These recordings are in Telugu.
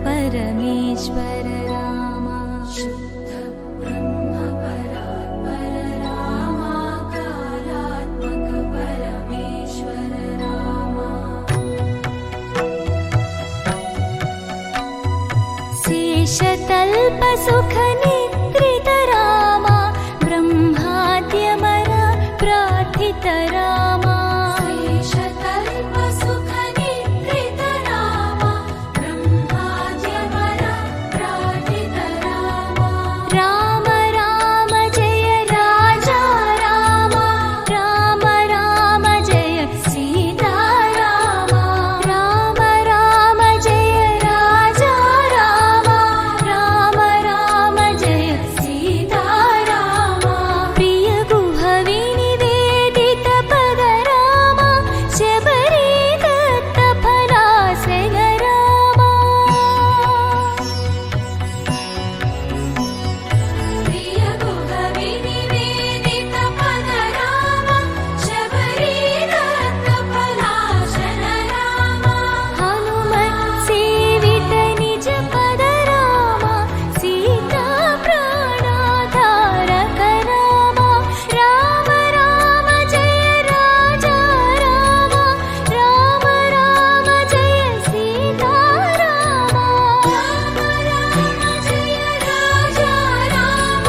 परमेश्वर राम शुद्ध ब्रह्म परात्पर राम कालात्मक परमेश्वर राम शेषतल्प सुख निद्रित राम ब्रह्माद्यमर प्रार्थित राम शेषतल्प सुख निद्रित राम ब्रह्माद्यमर प्रार्थित राम राम राम जय राजा राम राम राम जय सीता राम राम राम जय राजा राम राम राम जय सीता राम प्रिय गुह विनिवेदित पद राम शबरी दत्त फलासग राम प्रिय गुह विनिवेदित पद राम शबरी दत्त फलाशन राम हनुमत् सेवित निज पद राम सीता प्राणाधारक राम राम राम जय राजा राम राम राम जय सीता राम राम राम जय राजा राम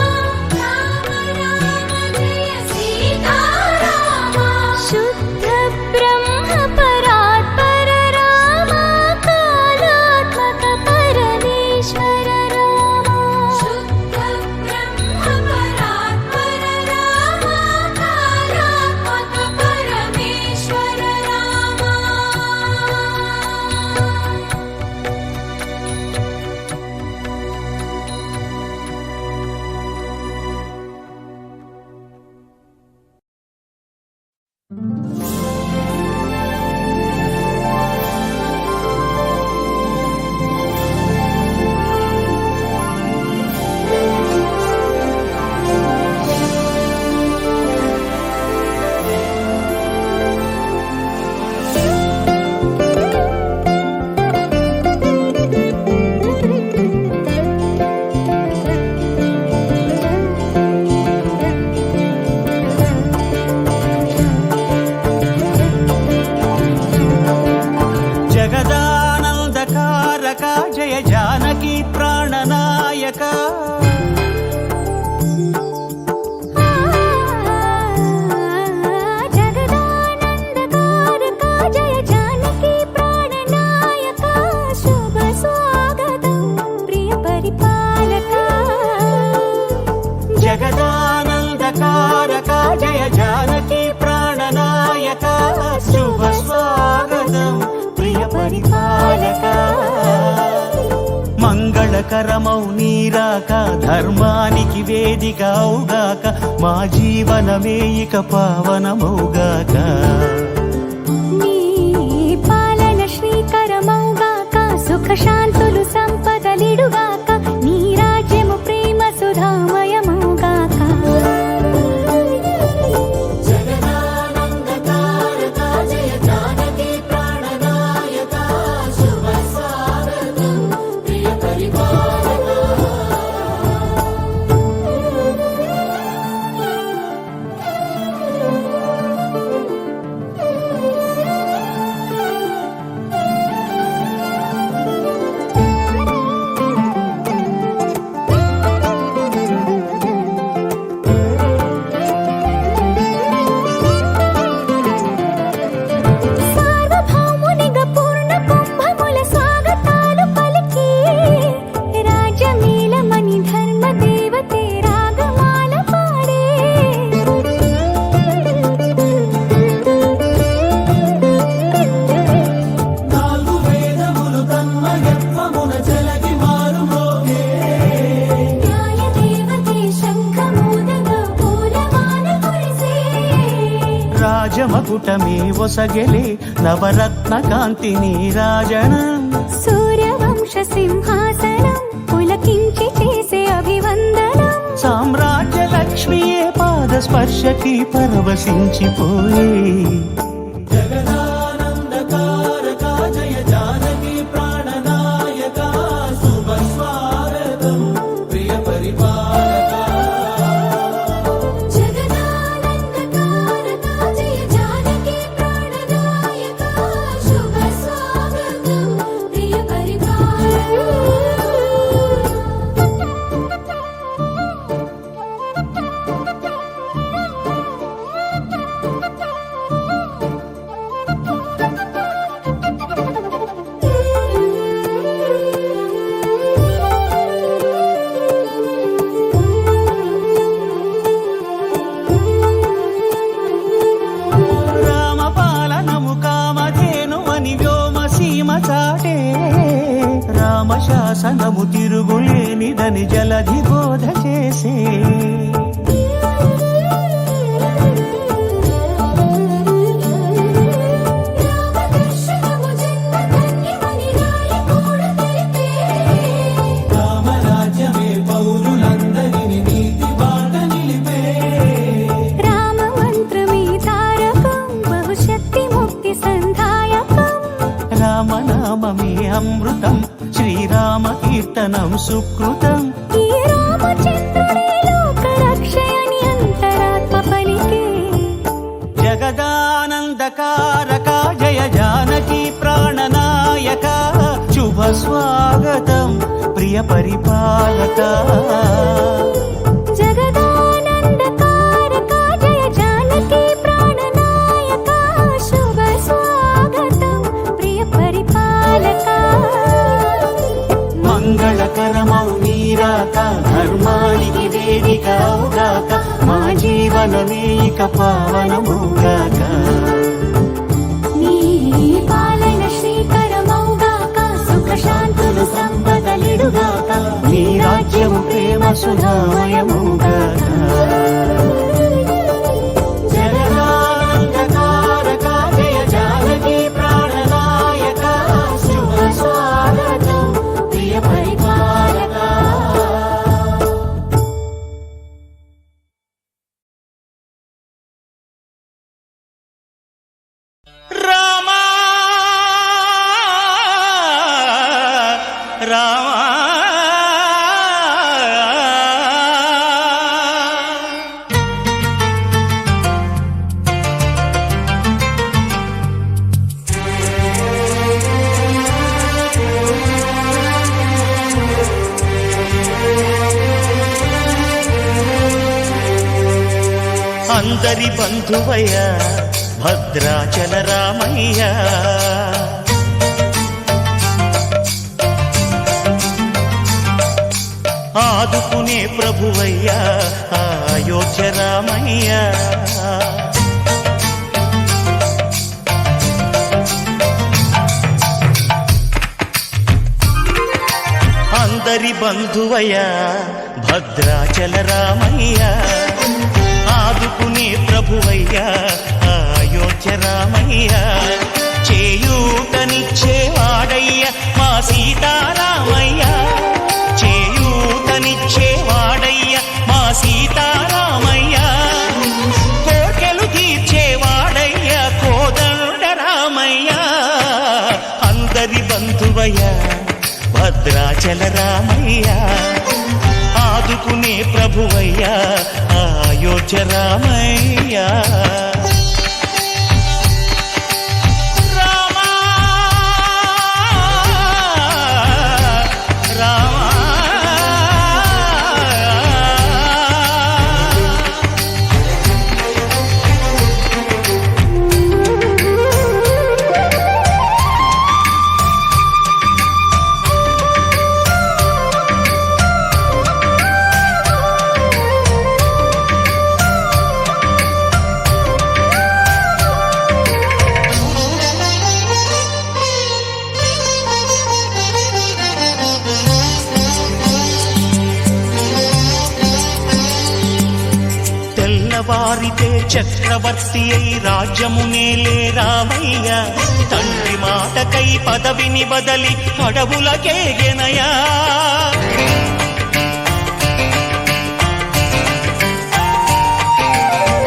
राम राम जय सीता राम शुद्ध ब्रह्म परात्पर राम कालात्मक परमेश्वर राम शुद्ध ब्रह्म परात्पर राम कालात्मक परमेश्वर राम జగదానందకారక జయ జానకి ప్రాణనాయక जगदानन्दकारक जय जानकी प्राणनायक शुभ स्वागतं प्रिय परिपालक జగదానందకారక జయ జానకి ప్రాణనాయక శుభ స్వాగతం ప్రియ పరిపాలక మంగళకరమౌ నీరాక ధర్మానికి వేదిక అవుగాక మా జీవనమే ఇక పావనమౌగాక నీ పాలన శ్రీకరమౌగాక సుఖ శాంతులు సంపదలిడుగాక నీ రాజ్యము ప్రేమ సుధామయమౌగాక జగదానందకారక జయ జానకి ప్రాణనాయక శుభ స్వాగతం ప్రియ పరిపాలక సార్వభౌమునిగా పూర్ణ కుంభముల స్వాగతాలు పలికి రాజమేళమణి ధర్మ దేవతే రాగమాల పాడే నాలుగు వేదములు తన్మయత్వమున చెలగి మారు మోగే న్యాయ దేవతే శంఖమూదగా పూలమాల కురిసే రాజమకుటమే ఒసగెలే నవరత్న కాంతి నీరాజనం సూర్యవంశ సింహాసనం పులకించి చేసే అభివందనం సామ్రాజ్య లక్ష్మియే పాద స్పర్శకి పరవశించిపోయే జగదానందకారక జయ జానకి ప్రాణనాయక శాసనము తిరుగులేనిదని జలధి బోధ చేసే రామదర్శనము జన్మ ధన్యమని నాయకుడు తెలిపే రామరాజ్యమే పౌరులందరిని నీతి బాట నిలిపే రామ మంత్రమే తారకం బహుశక్తి ముక్తి సంధాయకం రామనామమే అమృతం శ్రీరామ కీర్తనం సుకృతం ఈ రామచంద్రుడే లోక రక్షయని అంతరాత్మ పలికే జగదానందకారక జయ జానకి ప్రాణనాయక శుభ స్వాగతం ప్రియ పరిపాలక జగదానందకారక జయ జానకి ప్రాణనాయక శుభ స్వాగతం ప్రియ పరిపాలక మంగళకరమౌ నీరాక ధర్మానికి వేదిక అవుగాక మా జీవనమే ఇక పావనముగాక నీ పాలన శ్రీకరమౌగాక సుఖ శాంతులు సంపదలిడుగాక నీ రాజ్యము ప్రేమ సుధామయముగాక జగదానందకారక జయ జానకి ప్రాణనాయక శుభ స్వాగతం ప్రియ పరిపాలక రామా రామా అందరి బంధువయ్య భద్రాచల రామయ్య ఆదుకునే ప్రభువయ్య అయోధ్య రామయ్య అందరి బంధువయ్య భద్రాచల రామయ్య ఆదుకునే ప్రభువయ్య అయోధ్య రామయ్య చేయూతనిచ్చేవాడయ్య మా సీతారామయ్య చేయూతనిచ్చేవాడయ్య మా సీతారామయ్య కోర్కెలు తీర్చేవాడయ్య కోదండ రామయ్య అందరి బంధువయ్య భద్రాచల రామయ్య ఆదుకునే ప్రభువయ్య అయోధ్య రామయ్య రామా రామా తెల్లవారితే చక్రవర్తి అయి రాజ్యమునేలే రామయ్య తండ్రి మాటకై పదవిని బదలి అడవులకేగెనయా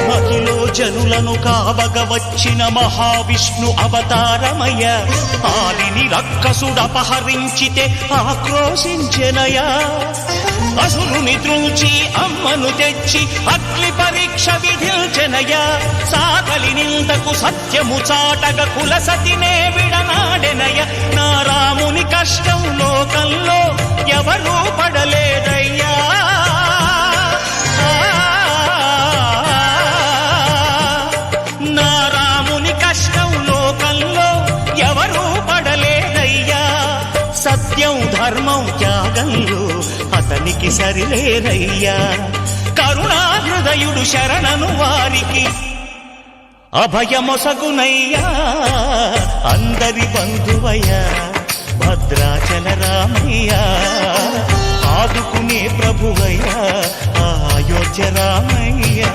మహిలో జనులను కావగ వచ్చిన మహావిష్ణు అవతారమయ్య ఆలిని రక్కసుడపహరించితే ఆక్రోశించెనయా అసురుని త్రుంచి అమ్మను తెచ్చి అగ్ని పరీక్ష విధించెనయా సాకలి నిందకు సత్యము చాటగ కులసతినే విడనాడెనయ నా రాముని కష్టం లోకంలో ఎవరూ పడలేదయ్యా నా రాముని కష్టం లోకంలో ఎవరూ పడలేదయ్యా సత్యం ధర్మం త్యాగంలో అతనికి సరిలేరయ్యా కరుణా హృదయుడు శరణను వారికి అందరి బంధువయ్య భద్రాచల రామయ్య ప్రభువయ్యా అయోధ్య రామయ్యా.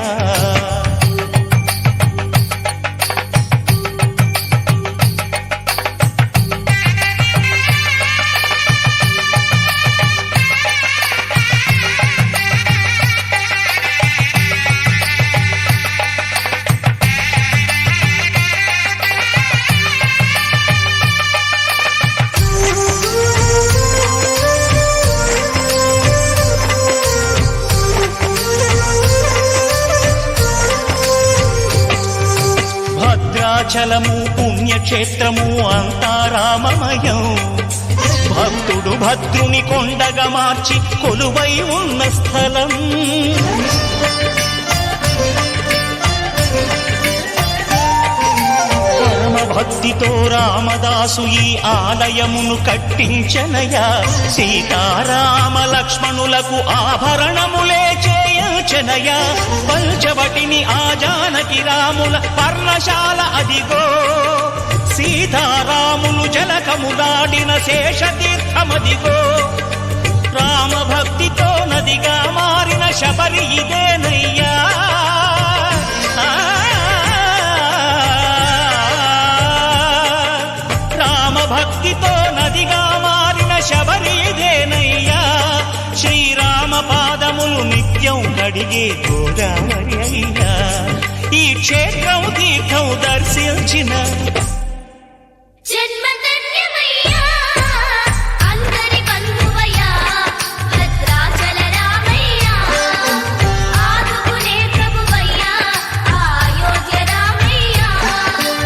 భద్రాచలము పుణ్యక్షేత్రము అంతా రామమయం. భక్తుడు భద్రుని కొండగా మార్చి కొలువై ఉన్న స్థలం. పరమ భక్తితో రామదాసు ఈ ఆలయమును కట్టించనయా. సీతారామ లక్ష్మణులకు ఆభరణములే చేయచనయా. పంచవటిని ఆ జానకి రాముల పర్ణశాల అదిగో. సీతారాములు జలకములాడిన శేషతీర్థమదిగో. రామ భక్తితో నదిగా మారిన శబరి ఇదేనయ్యా. రామ భక్తితో నదిగా మారిన శబరి ఇదేనయ్యా. శ్రీరామ పాదములు నిత్యం కడిగే గోదావరి అయ్యా. ఈ క్షేత్రం తీర్థం దర్శించిన జన్మధన్యమయ్యా అందరి బంధువయ్యా భద్రాచల రామయ్యా. ఆదుకునే ప్రభువయ్యా అయోధ్య రామయ్యా.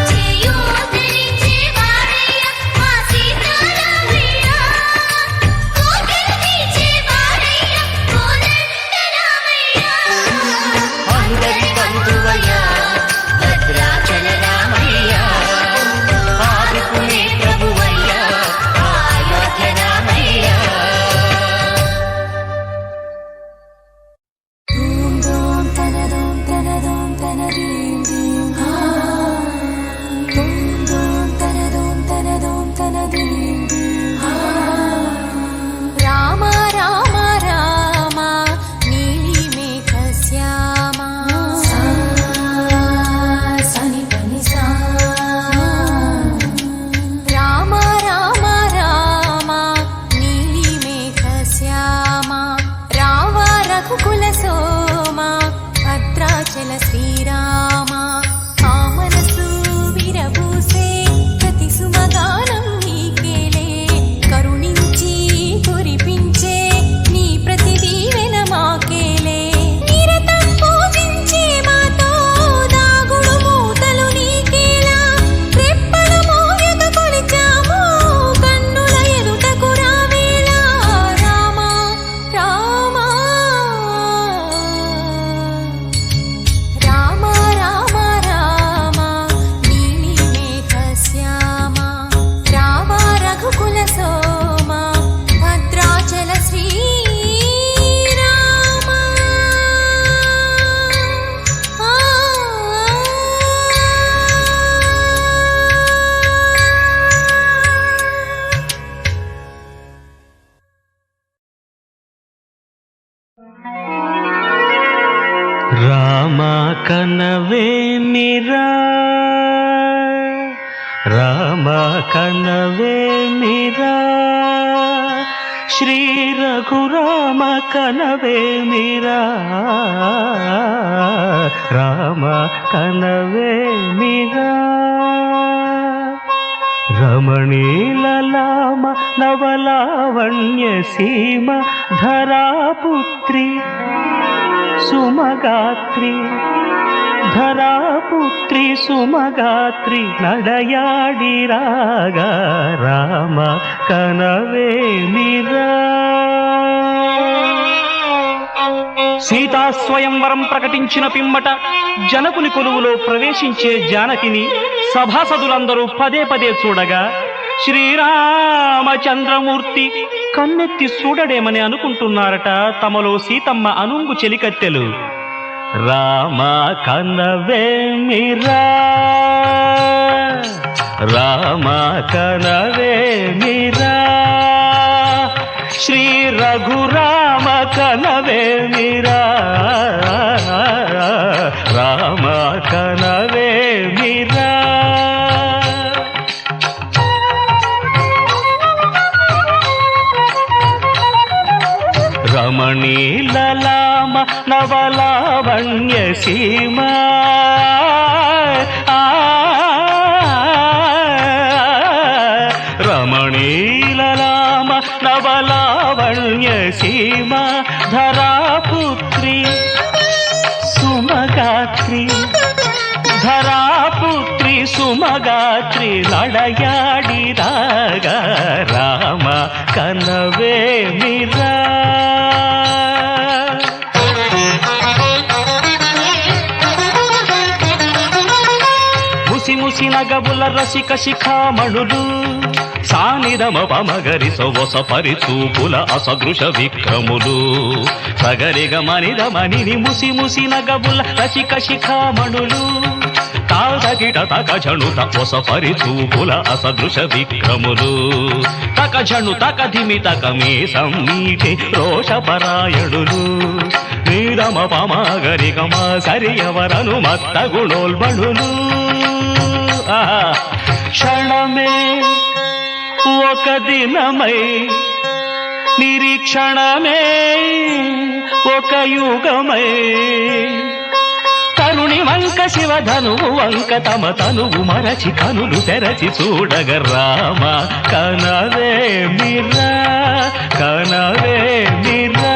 చేయూతనిచ్చే వారయ్యా మా సీతారామయ్యా. కోకిల తీర్చే వారయ్యా కోదండ రామయ్యా. అందరి బంధువయ్యా భద్రాచల రామయ్యా. ఆదుకునే ప్రభువయ్యా అయోధ్య రామయ్యా. ధూమ్ ధూమ్ తనధూమ్ తనధూమ్ తనధీం ధీం హా. ధూమ్ ధూమ్ తనధూమ్ తనధూమ్ తనధీం ధీం హా. రామ రామ రామ నీలిమేఘ శ్యామ. సా సని పని సా. రామ రామ రామ నీలిమేఘ శ్యామ. రావ రఘుకుల సోమ భద్రాచల శ్రీరామ. ఆ మనసు విరబూసే ప్రతి సుమగానం నీకేలే. కరుణించి కురిపించే నీ ప్రతి దీవెన మాకేలే. నిరతం పూజించే మాతో దాగుడు మూతలు నీకేలా. రెప్పలు మోయక కొలిచాము కన్నుల ఎదుటకు రావేలా. రామ రామ రామ రామ రామ నీలిమేఘ శ్యామ. రావ రఘుకుల సోమ భద్రాచల శ్రీరామ. రామ కనవేమిరా రామ కనవేమిరా. శ్రీ రఘురామ కనవేమిరా. రామ కనవేమిరా. రమణీలలామ నవలావణ్య సీమ ధరాపుత్రి సుమగాత్రి. ధరాపుత్రి సుమగాత్రి నడయాడి రాగా. రామ కనవేమిరా. సీతా స్వయంవరం ప్రకటించిన పిమ్మట జనకుని కొలువులో ప్రవేశించే జానకిని సభాసదులందరూ పదే పదే చూడగా శ్రీరామచంద్రమూర్తి కన్నెత్తి చూడడేమని అనుకుంటున్నారట తమలో సీతమ్మ అనుంగు చెలికత్తెలు. రామ కనవేమిరా. రామ కనవేమిరా. శ్రీ రఘురామ కనవేమిరా రామ కనవేమిరా రమణీలలామ నవలావణ్య సీమ రమణీలలామ నవలావణ్య సీమ ధరాపుత్రి సుమగాత్రి ధరాపుత్రి సుమగాత్రి నడయాడిరాగ రామ కనవేమిరా ముసి నగబుల రసిక శిఖామణులు సానిరమ పమగరి సొవస పరిచూపుల అసదృశ విక్రములు సగరిగ మనిదమని ముసి నగబుల రసిక శిఖామణులు తాదగిట తకజణు తపొస పరిచూపుల అసదృశ విక్రములు తకజణు తకధిమి తకమే సమ్మీటి రోషపరాయణులు నీరమ పమగరి గమ సరియవరను మత్త గుణోల్బణులు క్షణమే ఒక దినమై నిరీక్షణమే ఒక యుగమై తరుణి వంక శివధనువు వంక తమ తనువు మరచి కనులు తెరచి చూడగ రామ కనవేమిరా కనవేమిరా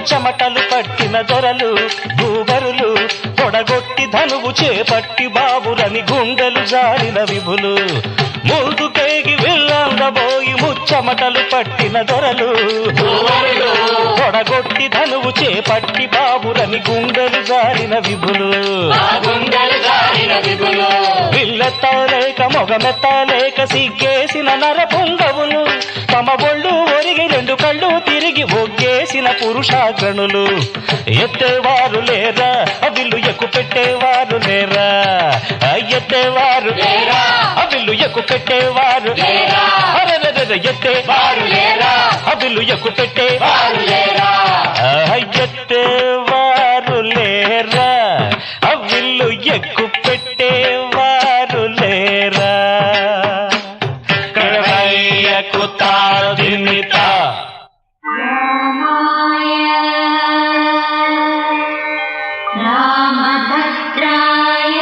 చెమటలు పట్టిన దొరలు భూగరులు పొడగొట్టి ధనువు చేపట్టి బాబురని గుండెలు జారిన విభులు ముందుకేగి వెళ్ళందబోయి ముచ్చమటలు పట్టిన దొరలు పొడగొట్టి ధనువు చేపట్టి బాబురని గుండెలు జారిన విభులు విల్లెత్తలేక మొగమెత్తలేక సిగ్గేసిన నర పొంగవులు తమ బొళ్ళు ఒరిగి రెండు కళ్ళు తిరిగి ఒగ్గేసిన పురుషాగ్రణులు ఎత్తేవారు లేరా అవిల్లు ఎక్కు పెట్టేవారు లేరా ఎత్తేవారు లేరా అవిల్లు ఎక్కు పెట్టేవారు ఎత్తేవారు లేరా అవిల్లు ఎక్కు పెట్టేవారు లేరా ఎత్తేవారు లేరా అవిల్లు ఎక్కు పెట్టేవారు లేరా కడవయ్యకు తాదిమిత రామభద్రాయ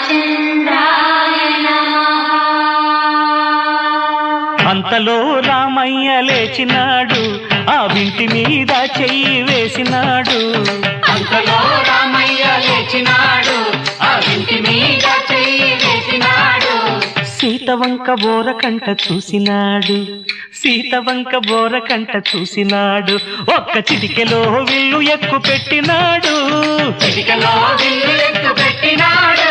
రామచంద్రాయ నమః. అంతలో రామయ్య లేచినాడు ఆ వింటి మీద చెయ్యి వేసినాడు అంతలో రామయ్య లేచినాడు ఆ ఇంటి మీద చెయ్యి వేసినాడు సీతవంక బోరకంట చూసినాడు సీతవంక బోరకంట చూసినాడు ఒక్క చిటికెలో విల్లు ఎక్కు పెట్టినాడు చిటికలో విల్లు ఎక్కు పెట్టినాడు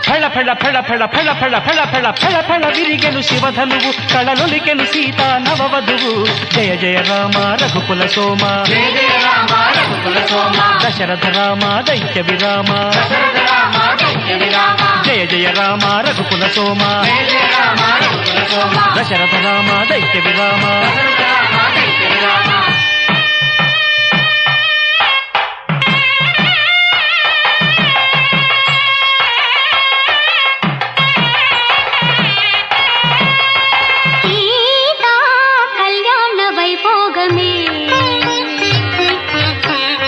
ఫళ ఫళ ఫళ ఫళ ఫళ ఫళ ఫళ ఫళ ఫళ ఫళ విరిగెను శివధనువు కళలొలికెను సీతా నవవధువు జయ జయ రామ రఘుకుల సోమ జయ జయ రామ రఘుకుల సోమ దశరథ రామ దైత్య విరామ దశరథ రామ దైత్య విరామ జయ జయ రామ రఘుకుల సోమ జయ జయ రామ రఘుకుల సోమ దశరథ రామ దైత్య విరామ దశరథ రామ దైత్య విరామ సీతా కళ్యాణ వైభోగమే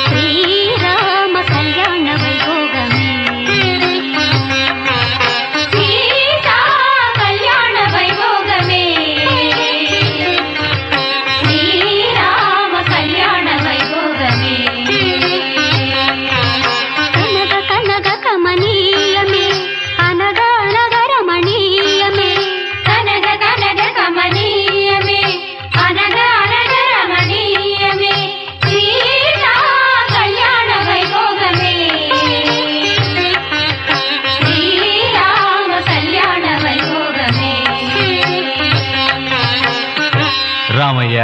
శ్రీరామ కళ్యాణ వైభోగమే సీతా కళ్యాణ వైభోగమే శ్రీరామ కళ్యాణ వైభోగమే కనగ కనగ కమనీయమే అనగా అనగ రమణీయమే కనగ కనగ కమనీయమే అనగ అనగ రమణీయమే సీతా కళ్యాణ వైభోగమే శ్రీరామ కళ్యాణ వైభోగమే రామయ్య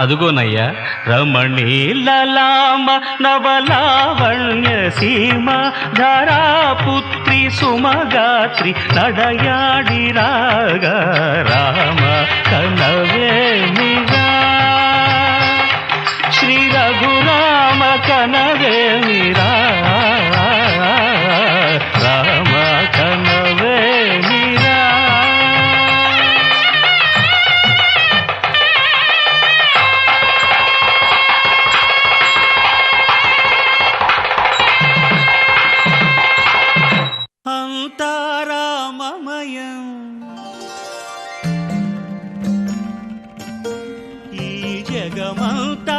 అదుగోనయ్యా రమణీలలామ నవలావణ్య సీమ ధారాపుత్రి సుమగాత్రి నడయాడి రాగా రామ కనవేమిరా శ్రీ రఘురామ కనవేమిరా రామ కనవేమిరా అంతారామమయం ఈ జగమంతారామమయం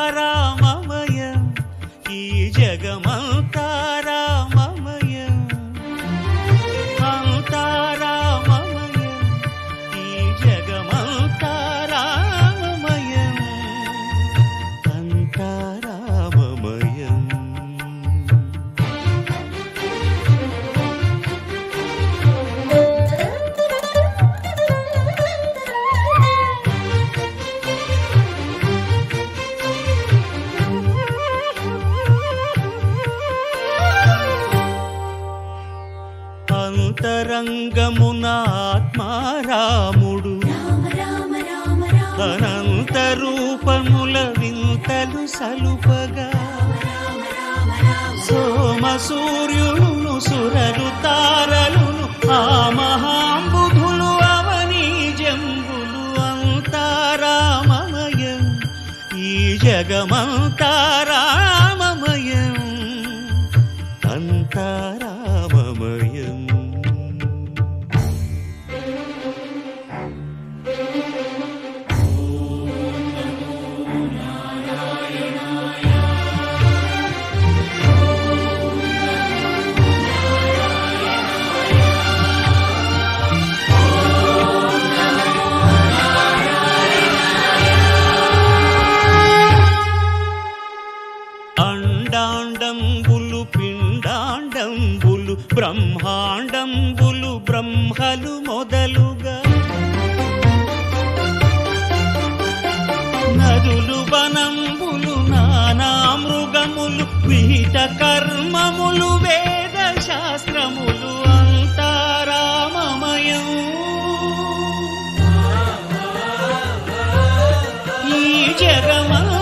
అంతారామమయం ఈ జగమంతారామమయం అంతారామమయం ఈ జగమంతారామమయం అంతారామమయం అంతరంగమున ఆత్మారాముడు అనంత రూపముల వింతలు సలుపగా సోమ సూర్యులను సురలు తారలును ఆ మహాంబుధులు అవనీ జంబులు అంతారామమయం ఈ జగమంతారామమయం అంతారామమయం అండాండంబులు పిండాండంబులు బ్రహ్మాండంబులు బ్రహ్మలు మొదలుగా నదులు వనంబులు నానా మృగములు విహిత కర్మములు వేద శాస్త్రములు అంతారామమయం ఈ జగమంతారామమయం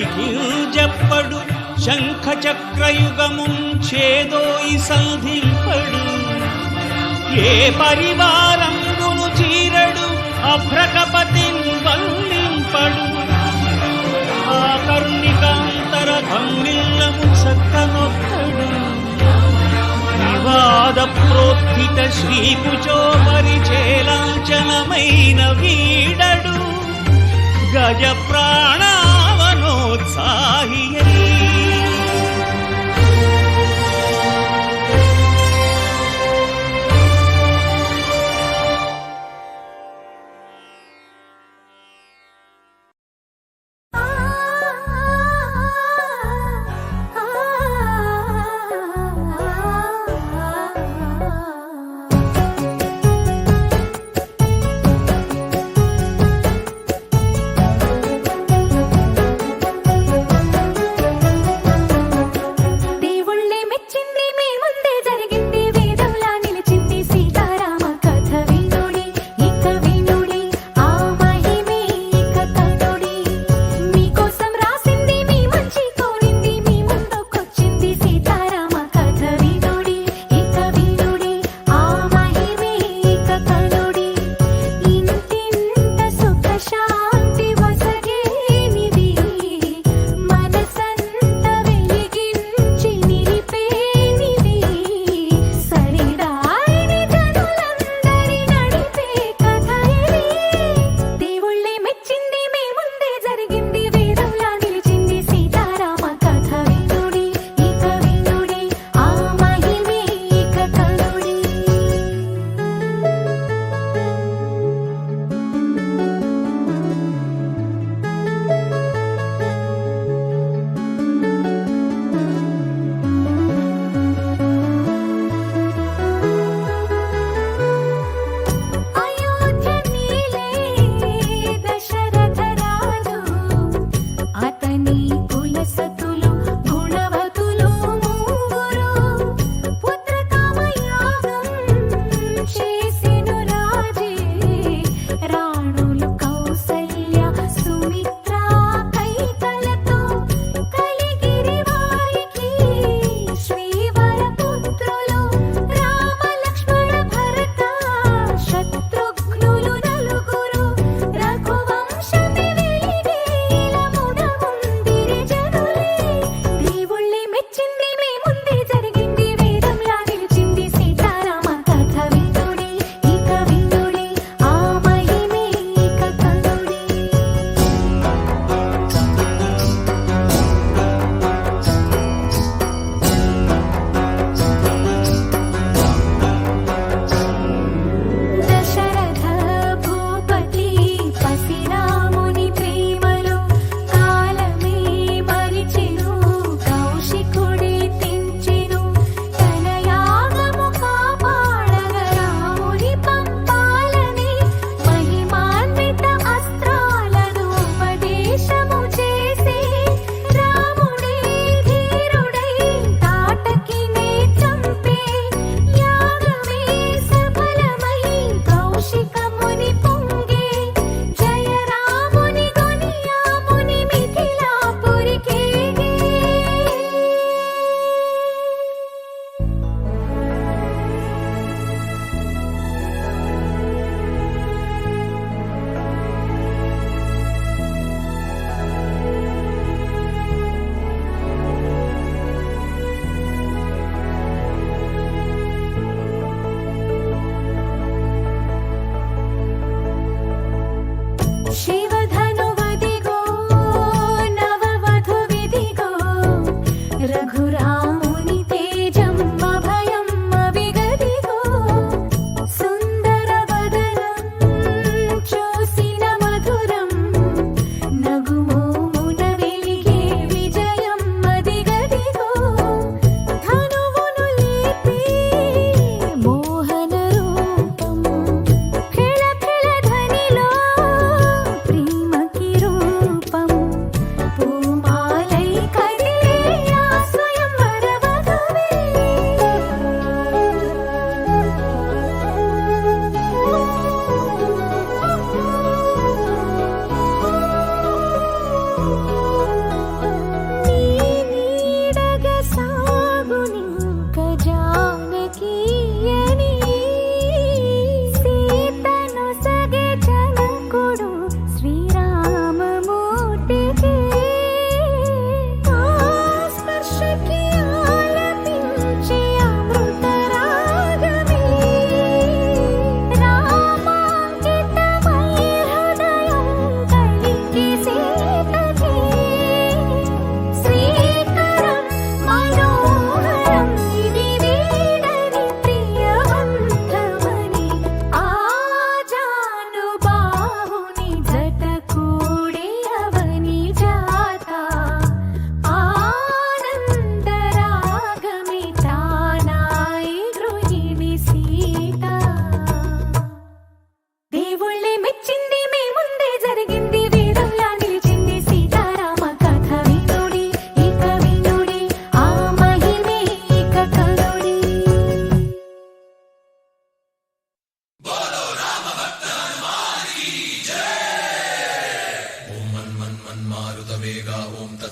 సిరికింజప్పడు శంఖ చక్రయుగముంచేదోయి సంధింపడు ఏ పరివారంబును చీరడు అభ్రకపతిన్ వల్లింపడు ఆ కర్ణికాంతర ధమ్మిల్లము చక్కనొక్కడు వివాద ప్రోత్థిత శ్రీకుచో పరిచేలాంచనమైన వీడడు గజ ప్రాణావనోత్సాహియై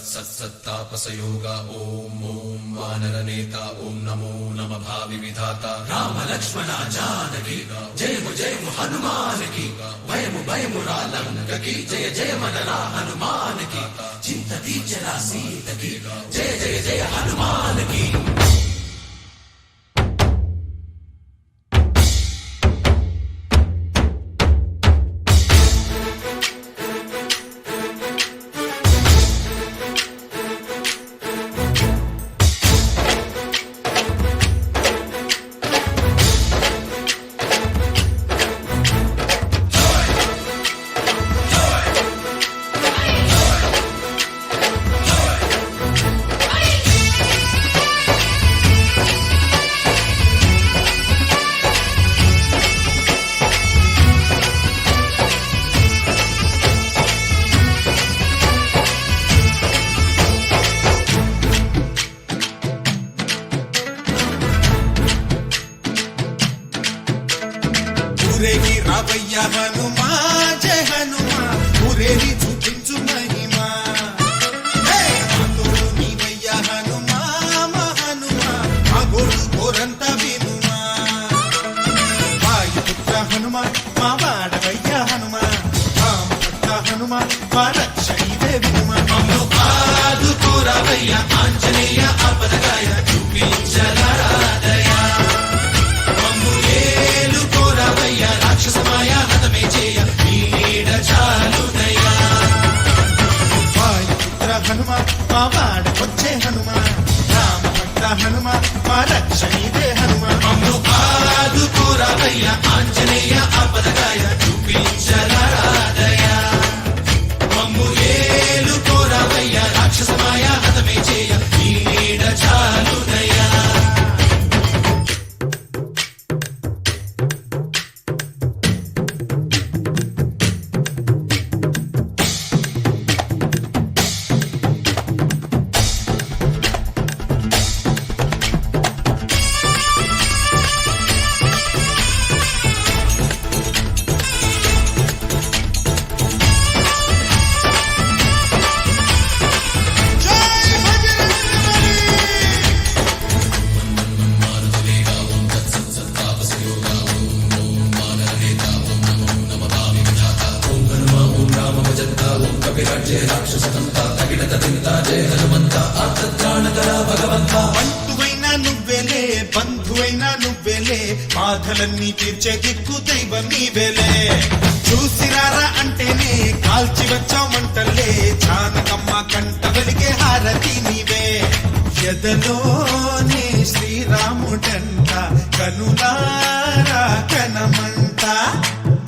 सत्तापसयोगा ओम ओम वानरनेता ओम नमो नम भावि विधाता राम लक्ष्मण जानकी जय हनुमान की भयमु रालंक की जय मनरा हनुमान की चिंतती चला सीत की जय हनुमान की। ఊరేగి రావయ్య హనుమా జయ హనుమా ఊరేగి చూపించు మహిమా తోడు నీవయ్య హనుమా మా హనుమా మా గోడు కోరంత వినుమా వాయుపుత్ర హనుమా మా వాడవయ్య హనుమా రామభక్త హనుమా మా రక్ష ఇదే వినుమా మమ్ము ఆదుకోరావయ్య ఆంజనేయ ఆపదగాయ చూపించరాదయ రాక్షసమాయ హతమే చేయ నీడ చాలుదయా వాయుపుత్ర హనుమ మా వాడ వచ్చే హనుమ రామభక్త హనుమ మా రక్షణీదే హనుమ మమ్ము ఆదుకోరావయ్య ఆంజనేయ ఆపదగాయ చూపించరాదయ మమ్ము ఏలుకోరావయ్య రాక్షసమాయ హతమే చేయ నీడ చాలుదయా। బంధువైనా నువ్వేలే బంధువైనా నువ్వేలే బాధలన్నీ తీర్చే దిక్కు దైవం నీవేలే చూసిరారా అంటేనే కాల్చి వచ్చామంటలే జానకమ్మ కంట వెలిగే హారతి నీవే ఎదలోనే శ్రీరాముడంట కనులారా కనమంట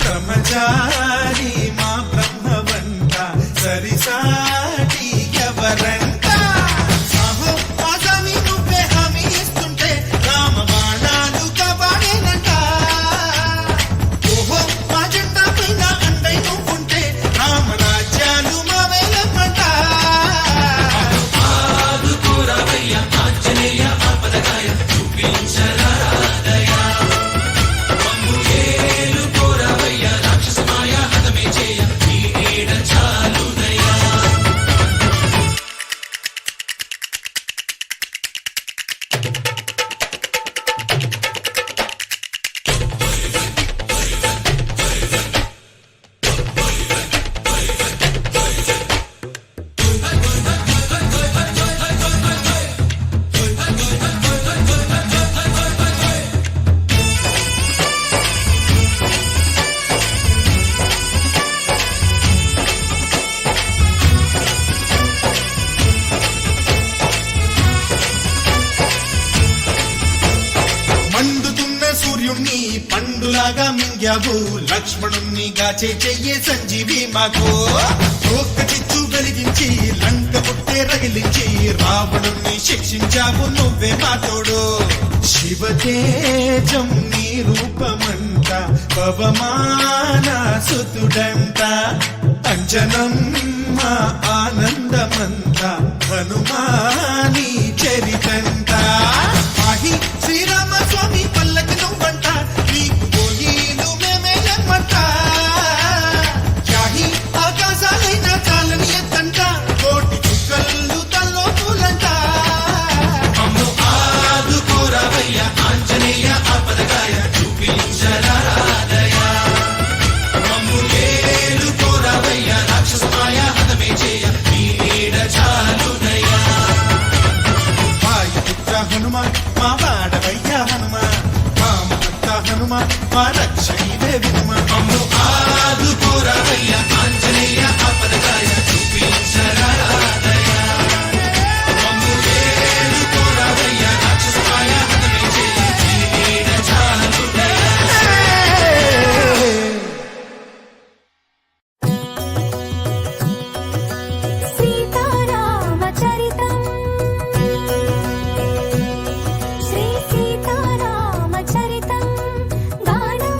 బ్రహ్మచారి మా బ్రహ్మవంత సరిసాటి ఎవరంట సాహో ఆజామి నువ్వే హామీ ఇస్తుంటే రామ బాణాలు కబాడేనంట ఓహో మా జెండా పైన అండై నువ్వుంటే రామ రాజ్యాలు మా వేలమంట ఆదుకోరావయ్య ఆంజనేయ ఆపదగాయ చూపించరాదయ మమ్ము ఏలుకోరావయ్య రాక్షసమాయ హతమే చేయ నీడ చాలుదయా। మండుతున్న సూర్యుణ్ణి పండులాగా మింగావు లక్ష్మణుణ్ణి గాచే చెయ్యే సంజీవి మాకు ఒక్క చిచ్చు వెలిగించి లంక పుట్టే రగిలించి రావణుణ్ణి శిక్షించావు నువ్వే మా తోడు శివతేజం నీ రూపమంట పవమాన సుతుడంట అంజనం మా ఆనందమంత హనుమాని చరితంట ఆహి శ్రీరామ స్వామి పల్లకి నువ్వంట నీకు పోయిలు మేమేలమ్మంట యాహి ఆకాశాలైనా చాలని ఎత్తంట కోటి చుక్కల్లో మా రక్షణివే వినుమా మమ్ము ఆదుకోరావయ్య ఆంజనేయ అపరదాయ చూపించరా దయ మమ్ము ఏలుకోరావయ్య రాక్షసమాయ హతమే చేయి నీ నీడ చాలు దయ సీతారామచరితం శ్రీ సీతారామచరితం గానం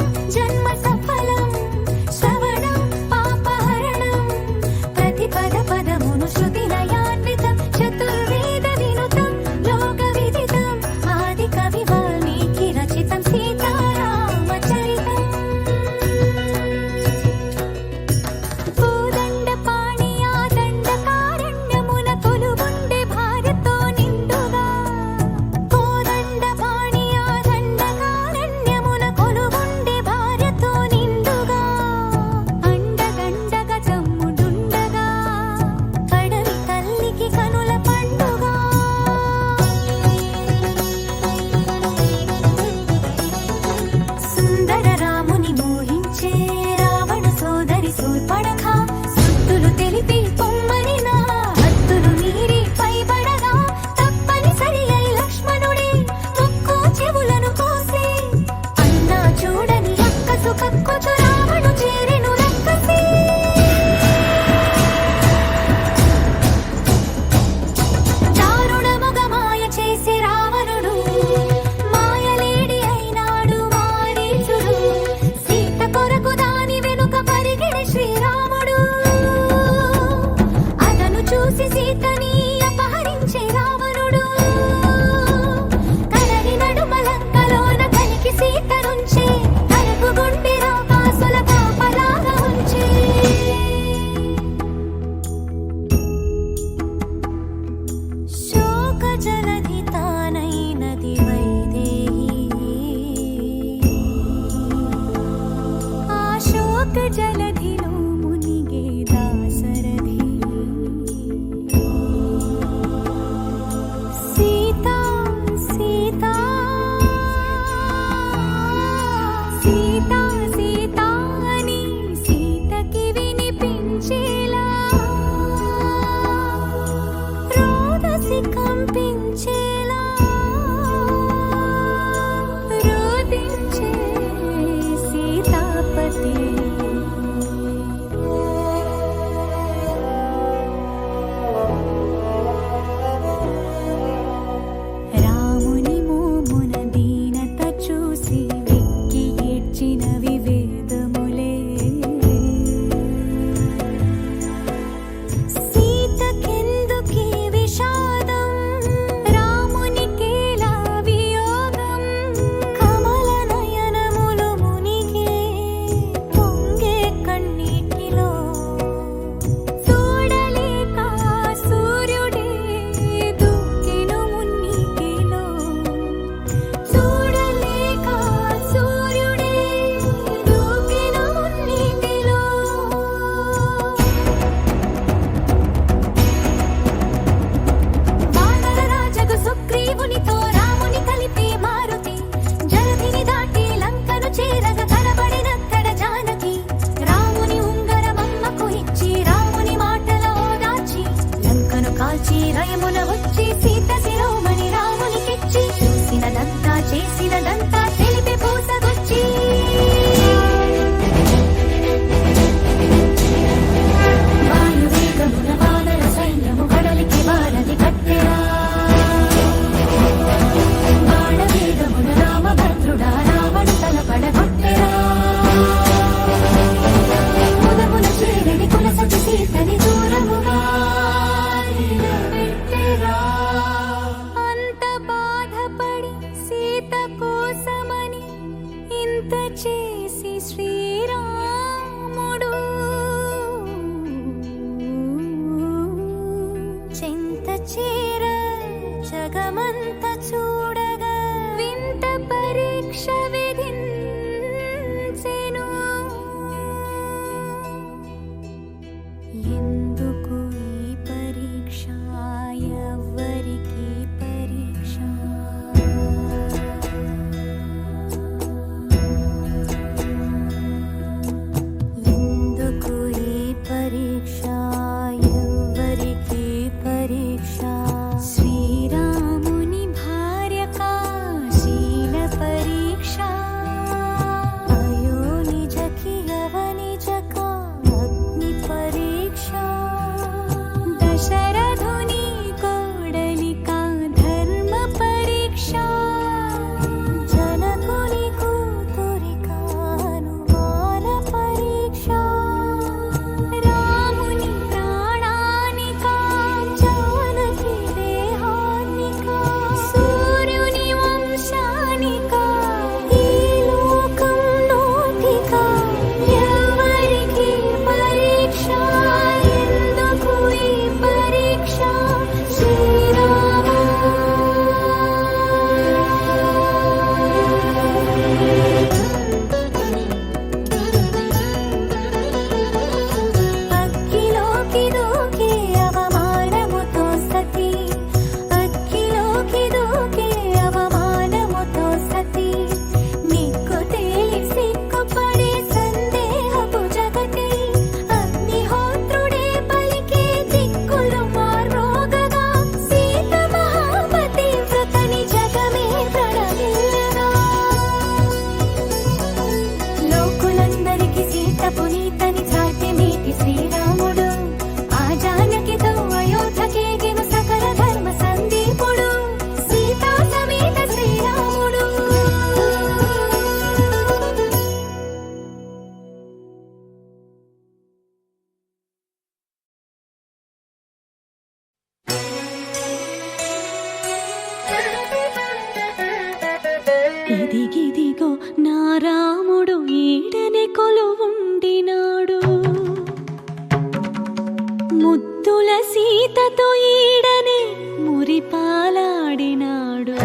సీతతో ఈడనే మురిపాలాడినాడు.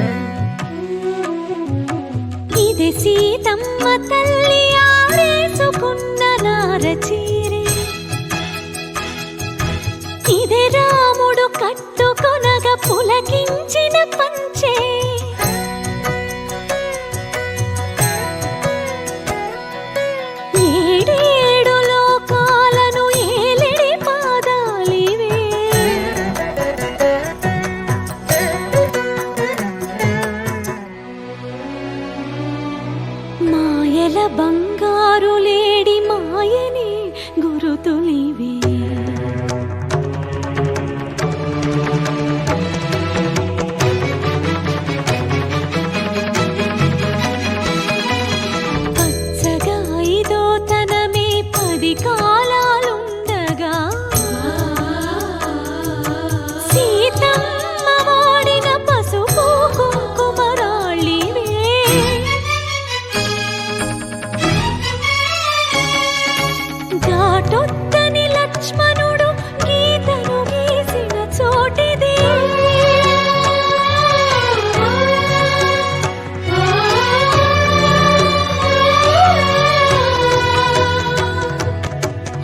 ఇదే సీతమ్మ తల్లి ఆరేసుకున్న నారచీరే, ఇదే రాముడు కట్టుకొనగా పులకించిన పంచే. ఏడేడు లోకాలను ఏలిడి పాదాలివే, మాయల బంగారు లేడి మాయని గురుతులివే. పచ్చగా ఇదో తనమే 10 కాలాలుండగా, సీతమ్మ వాడిన పసుపు కుంకుమరాళ్ళివే. ఘాటొద్దని లక్ష్మణుడు గీతను గీసిన చోటిదే,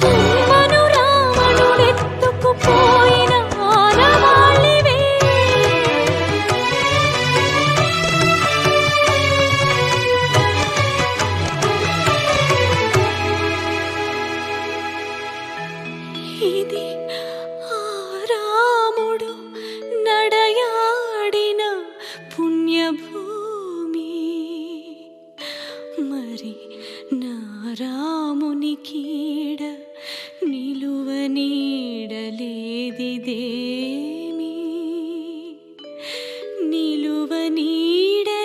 అమ్మను రావణుడెత్తుకుపోయిన ఆనవాళ్ళివే. ఇది ఆ రాముడు నడయాడిన పుణ్యభూమి, మరి నా రాముని కీడ నిలువ నీడలేదిదేమి, నిలువ నీడలేదిదేమి.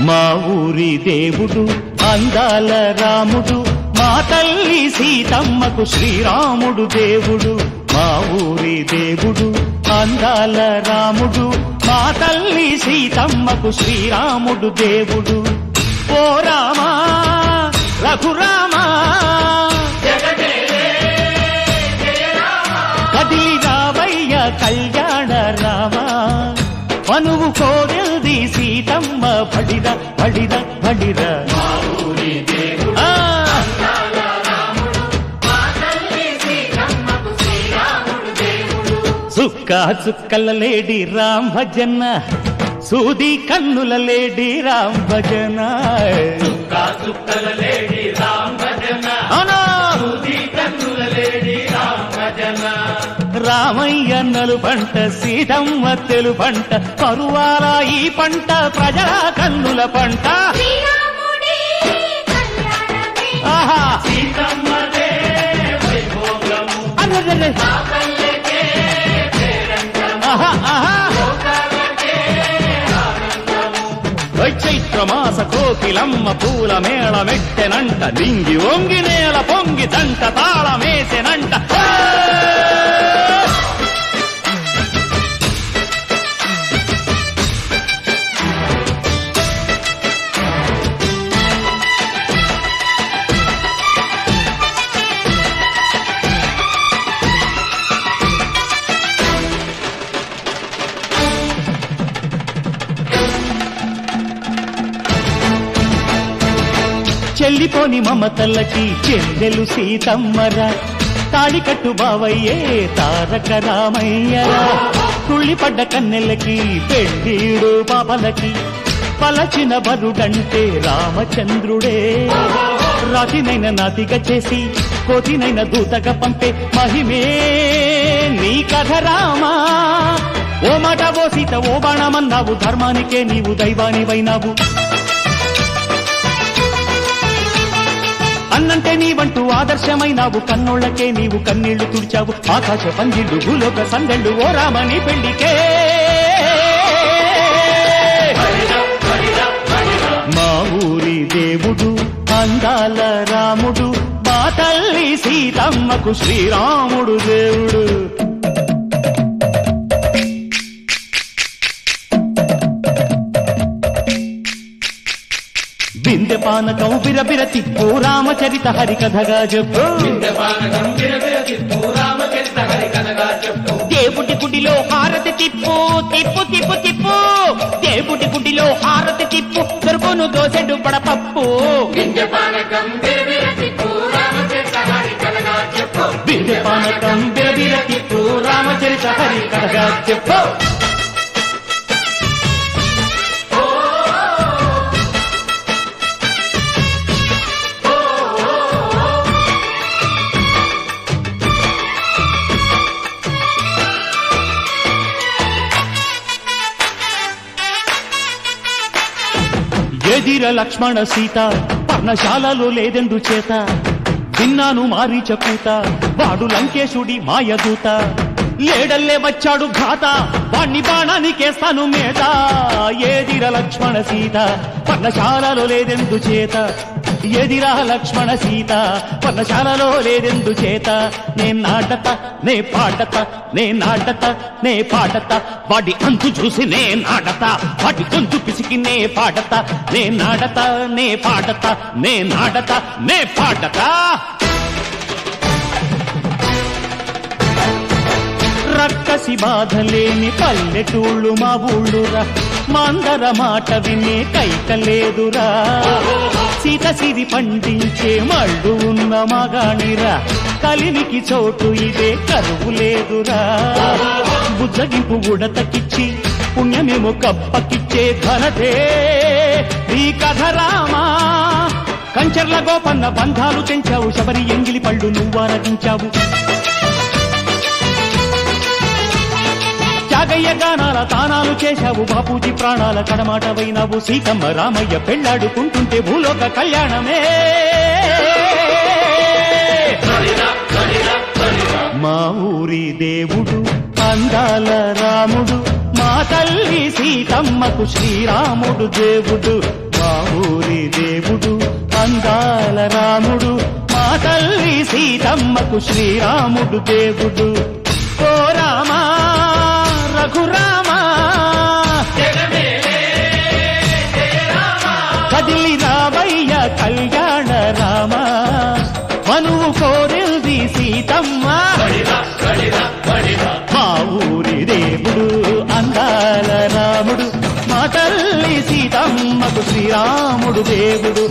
మా ఊరి దేవుడు అందాల రాముడు, మా తల్లి సీతమ్మకు శ్రీరాముడు దేవుడు. మా ఊరి దేవుడు అందాల రాముడు, మా తల్లి సీతమ్మకు శ్రీరాముడు దేవుడు. ఓ రామా రఘురామా కదిలి రావయ్య కళ్యాణ రామా, మనువు కోరెల్ది సీతమ్మ పడిద పడిద పడిద. సుక్క చుక్కల లేడి రామ్ భజన, సూది కన్నుల లేడి రామ్ భజన. చుక్కల లేడి రామ్ భజన, సూది కన్నుల లేడి రామ్ భజన. రామయ్య నలు పంట సీతమ్మ తెలు పంట, కరువాల ఈ పంట ప్రజల కన్నుల పంట. ఆహా సీతమ్మదే వైభోగము, అరెరెరె. పల్లెకే పేరంటము, ఆహా ఆహా లోకాలకే ఆనందము. చైత్రమాస కోకిలమ్మ పూల మేళ మెట్టెనంట, లింగి వంగి నేల పొంగి దంట తాళమేసెనంట. తరగని మమతలకి చెల్లెలు సీతమ్మరా, తాళికట్టు బావయ్యే తారక రామయ్యరా, తుళ్ళిపడ్డ కన్నెలకి పెళ్ళీడు పాపలకి పలచిన వరుడంటే రామచంద్రుడే. రాతినైన నాతిగా చేసి కోతినైన దూతగా పంపే మహిమే నీ కథ రామా. ఓ మాట ఓ సీత ఓ బాణమన్నావు, ధర్మానికే నీవు దైవానివైనావు. అన్నంటే నీవంటూ ఆదర్శమైనావు, కన్నోళ్లకే నీవు కన్నీళ్లు తుడిచావు. ఆకాశ పందిళ్ళు భూలోక సందెళ్ళు ఓ రామని పెళ్లికే. మా ఊరి దేవుడు అందాల రాముడు, మా తల్లి సీతమ్మకు శ్రీరాముడు దేవుడు. బిందె పానకం బిరబిర తిప్పు రామచరిత హరికథగా చెప్పు. దేవుడి గుడిలో హారతి తిప్పు తిప్పు తిప్పు తిప్పు, దేవుడి గుడిలో హారతి తిప్పు, దొరుకును దోసెడు పడపప్పు. బిందె పానకం బిరబిర తిప్పు రామచరిత హరికథగా చెప్పు. ఎదిర లక్ష్మణ సీత పర్ణశాలలో లేదెందు చేత, విన్నాను మారీచ కూత వాడు లంకేశుడి మాయదూత. లేడల్లే వచ్చాడు ఘాత వాణ్ణి బాణానికేస్తాను మేత. ఎదిర లక్ష్మణ సీత పర్ణశాలలో లేదెందు చేత, ఎదిరా లక్ష్మణ సీత పర్ణశాలలో లేదెందు చేత. నే నాటత నే పాడత నే నాటత నే పాడత, వాడి అంతు చూసి నే నాడత, వాడి గొంతు పిసికి నే పాడత. నే నాడత నే పాడత నే నాడత నే పాడత. రక్కసి బాధలేని పల్లెటూళ్ళు మా ఊళ్ళురా, మాందర మాట వినే కైకలేదురా. సీత సిరి పండించే మళ్ళు ఉన్న మగాణిరా, కలినికి చోటు ఇదే కరువు లేదురా. బుజ్జగింపు ఉడతకిచ్చి పుణ్యమేమో కప్పకిచ్చే ఘనతే ఈ కథ రామా. కంచర్ల గోపన్న బంధాలు తెంచావు, శబరి ఎంగిలి పళ్ళు నువ్వారగించావు. త్యాగయ్య గానాల తానాలు చేశావు, బాపూజీ ప్రాణాల కడమాటవైనావు. సీతమ్మ రామయ్య పెళ్లాడుకుంటుంటే భూలోక కళ్యాణమే. మా ఊరి దేవుడు అందాల రాముడు, మా తల్లి సీతమ్మకు శ్రీరాముడు దేవుడు. మా ఊరి దేవుడు అందాల రాముడు, మా తల్లి సీతమ్మకు శ్రీరాముడు దేవుడు. ఓ రామా రఘురామా కదిలి రావయ్య కళ్యాణ రామ, మనువు కోరింది సీతమ్మ. మా ఊరి దేవుడు అందాల రాముడు, మా తల్లి సీతమ్మకు శ్రీరాముడు దేవుడు.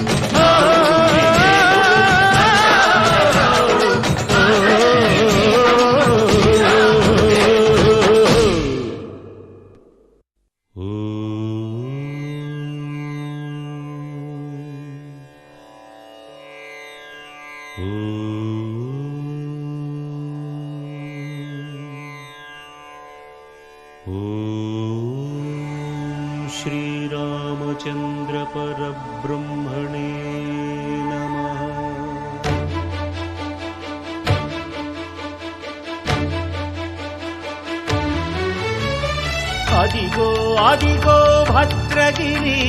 శ్రీరామచంద్ర పరబ్రహ్మణే నమః. అదిగో అదిగో భద్రగిరి,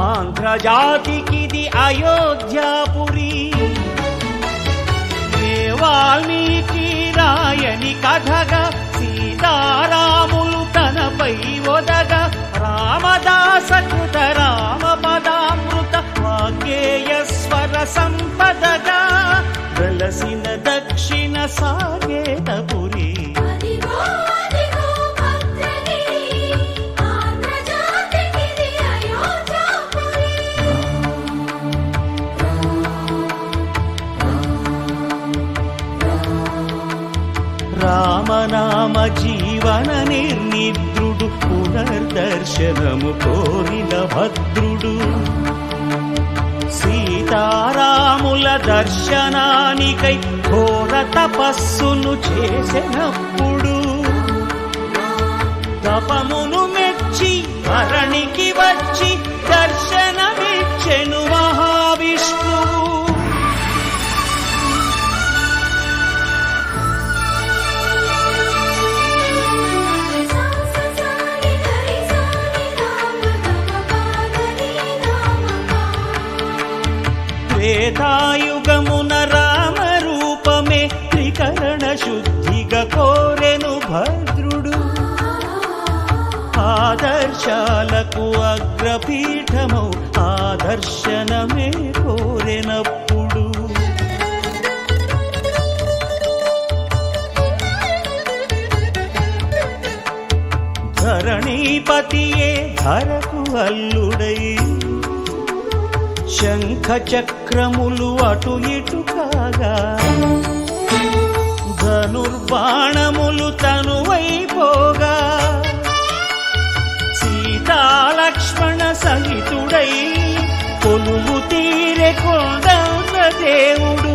ఆంధ్రజాతికిది అయోధ్యాపురి. వాల్మీకి రాయని కథగా సీతారాములు తనపై ఒదగా, రామదాసకృత రామ పదామృత వాగ్గేయ స్వర సంపదగా, వెలసిన దక్షిణ సాగేతపురి. రామనామ జీవన నిర్నిద్రుడు పునర్దర్శనము కోరిన భద్రుడు సీతారాముల దర్శనానికై ఘోర తపస్సును చేసినప్పుడు తపమును మెచ్చి ధరణికి వచ్చి దర్శనమిచ్చెను మహావిష్ణువు త్రేతాయుగమున రామ రూపమే త్రికరణ శుద్ధిగా కోరెను భద్రుడు ఆదర్శాలకు అగ్రపీఠమౌ ఆదర్శనమే కోరెనప్పుడు ధరణీపతియే ధరకు అల్లుడై శంఖ చక్రములు అటు ఇటు కాగా ధనుర్బాణములు తనువైపోగా సీతాలక్ష్మణ సహితుడై కొలువు తీరె కొండన్న దేవుడు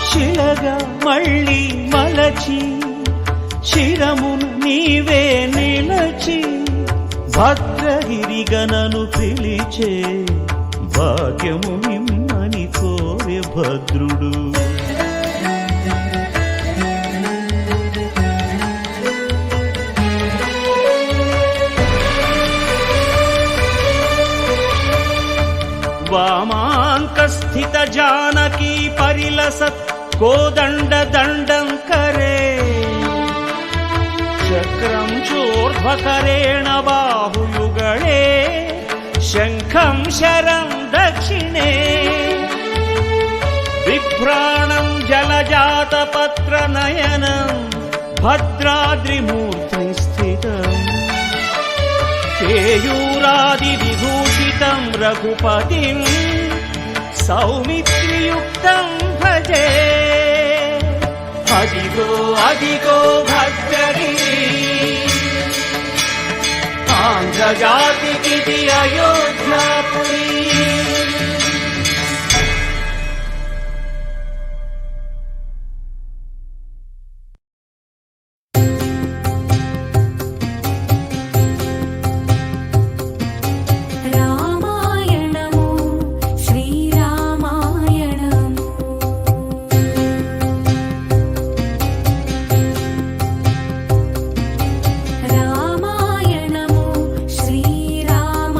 శిలగా మళ్ళీ మలచి శిరమును నీవే నిలచి భద్రగిరిగనను పిలిచే భాగ్యము నిమ్మని కోరె భద్రుడు వామాంకస్థిత జానకీ పరిలసత్ కోదండ దండం కరే చక్రం చోర్ధ్వకరేణ బాహుయుగళే శంఖం శరం దక్షిణే బిభ్రాణం జలజాతపత్ర నయనం భద్రాద్రిమూర్తి స్థితం కేయూరాది విభూషితం రఘుపతిం సౌమిత్రియుక్తం భజే అదిగో అదిగో భద్రగిరి ఆంధ్రజాతికిది అయోధ్యాపురి రామాయణము శ్రీరామాయణము రామాయణము శ్రీరామాయణము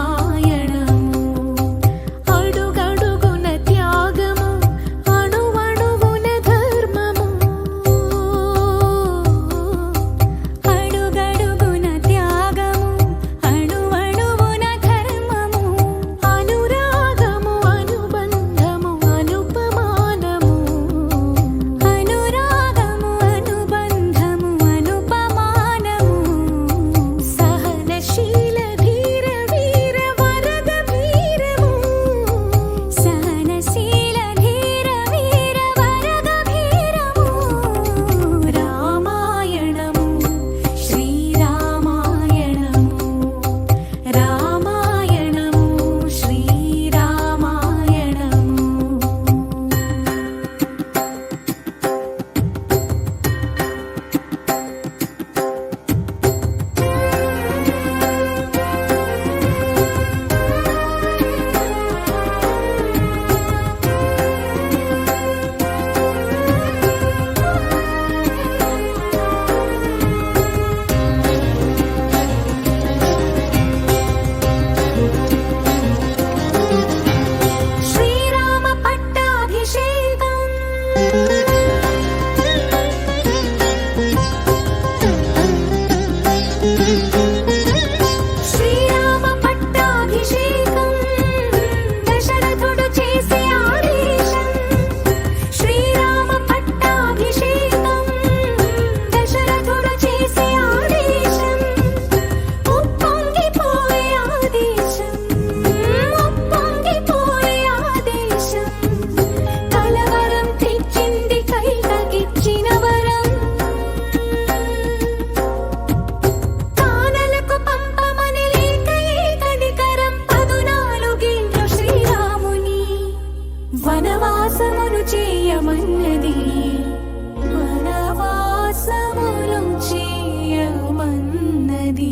చేయమన్నది వనవాసములు చేయమన్నది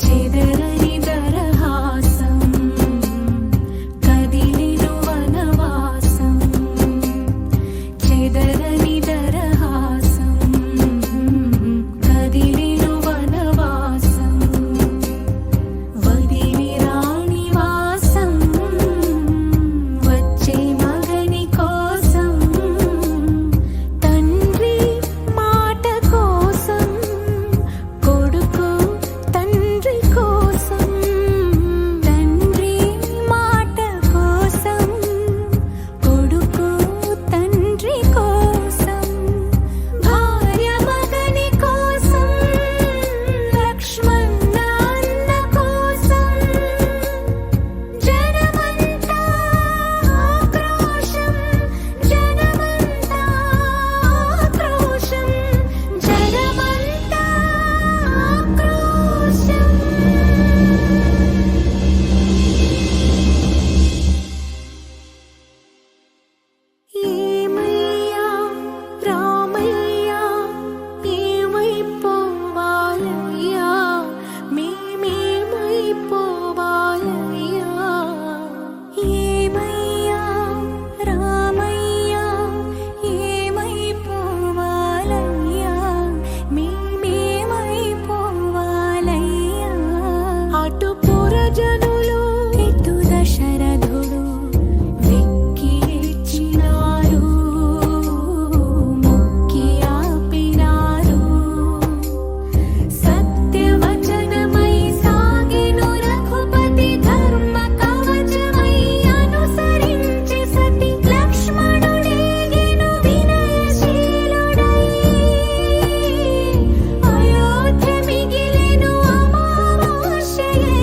చెదరని దరహాసం కదిలిను వనవాసం చెదరని దరహాసం కదిలిను వనవాసం వదిలి రాణి వాసం వచ్చే మగని కోసం తండ్రి మాట కోసం కొడుకు తండ్రి కోసం తండ్రి మాట కోసం కొడుకు తండ్రి కోసం భార్య మగని కోసం లక్ష్మణ అన్న కోసం జనమంతా ఆక్రోశం జనమంతా ఆక్రోశం జనమంతా ఆక్రోశం ఏమయ్యా రామయ్యా ఏమైపోవాలయ్యా మేమేమైపోవాలయ్యా ఏమయ్యా రామయ్యా ఏమైపోవాలయ్యా మేమేమైపోవాలయ్యా అటు పురజనులు ఇటు దశరథుడు వెక్కి ఇచ్చినారు మొక్కి ఆపినారు సత్యవచనమై సాగెను రఘుపతి ధర్మ కవచమై అనుసరించి సతి లక్ష్మణుడేగెను వినయశీలుడై అయోధ్య మిగిలెను అమావాస్యయై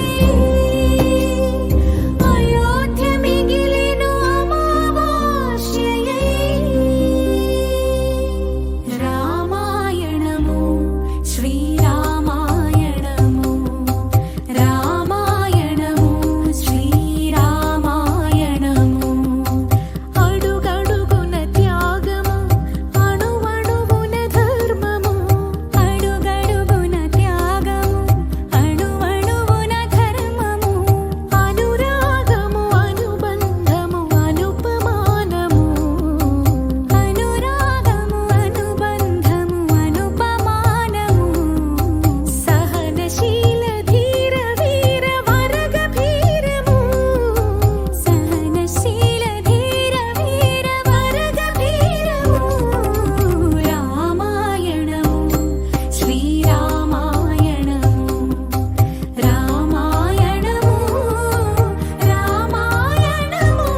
అయోధ్య మిగిలెను అమావాస్యయై రామాయణము శ్రీరామాయణము రామాయణము శ్రీరామాయణము అడుగడుగున త్యాగము అణువణువున ధర్మము అడుగడుగున త్యాగము అణువణువున ధర్మము అనురాగము అనుబంధము అనుపమానము అనురాగము అనుబంధము అనుపమానము సహనశీల ధీర వీర వరగభీరము సహనశీల ధీర వీర వరగభీరము రామాయణము శ్రీరామాయణము రామాయణము రామాయణము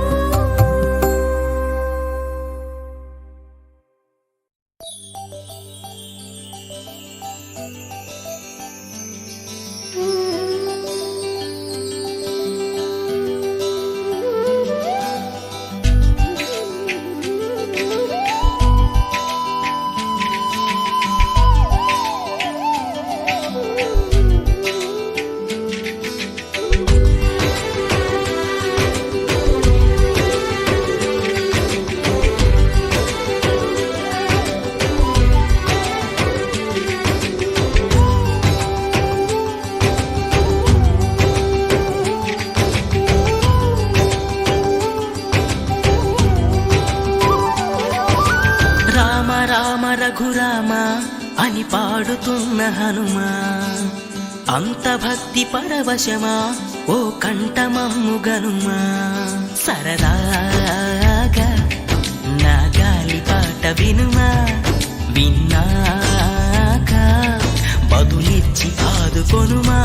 రామ రామ రఘురామ అని పాడుతున్న హనుమా అంత భక్తి పరవశమా ఓ కంఠమమ్ము గనుమా సరదాగా వినుమా విన్నాక బదులిచ్చి ఆదుకొనుమా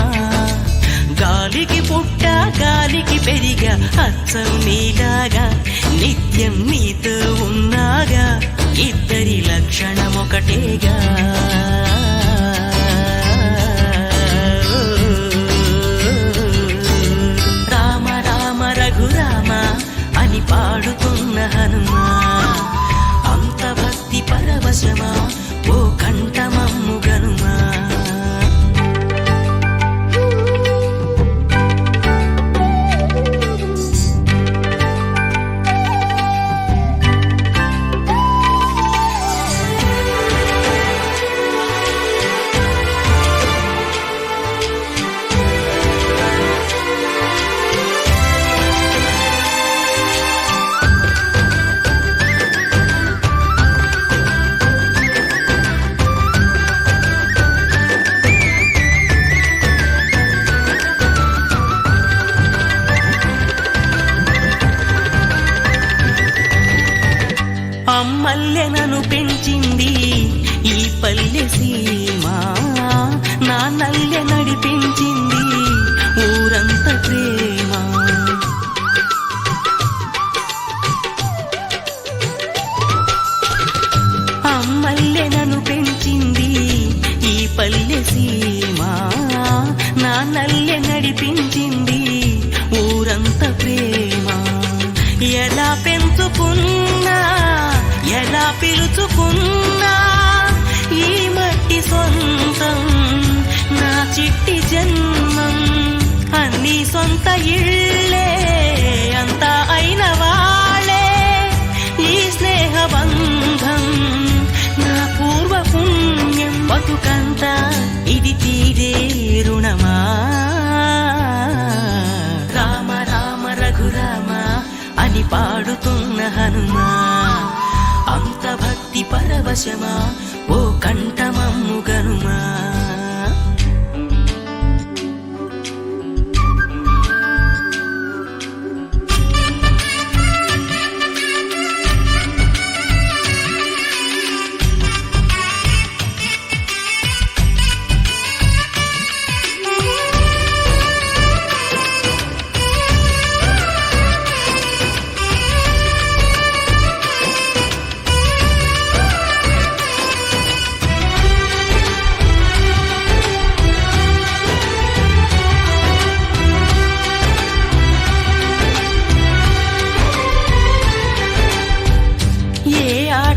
గాలికి పుట్ట గాలికి పెరిగా అచ్చం నీలాగా నిత్యం నీతో ఉన్నాగా ఇద్దరి లక్షణం ఒకటేగా రామ రామ రఘురామ అని పాడుతున్న హనుమా అంత భక్తి పరవశమా ఓ కంఠమమ్ము గనుమా అమ్మల్లెనను పెంచింది ఈ పల్లె సీమ నా నల్లె నడిపించింది ఊరంత ప్రేమ అమ్మల్లెనను పెంచింది ఈ పల్లె సీమ నా నల్లె నడిపించింది ఊరంత ప్రేమ ఎలా పెంచుకున్నా ఎలా పిలుచుకున్నా ఈ మట్టి సొంతం నా చిట్టి జన్మం అన్ని సొంత ఇళ్ళే అంతా అయిన వాళ్ళే ఈ స్నేహ బంధం నా పూర్వ పుణ్యం బతుకంతా ఇది తీరే రుణమా రామ రామ రఘురామ అని పాడుతున్న హనుమా అంత భక్తి పరవశమా ఓ కంఠమమ్ము గనుమా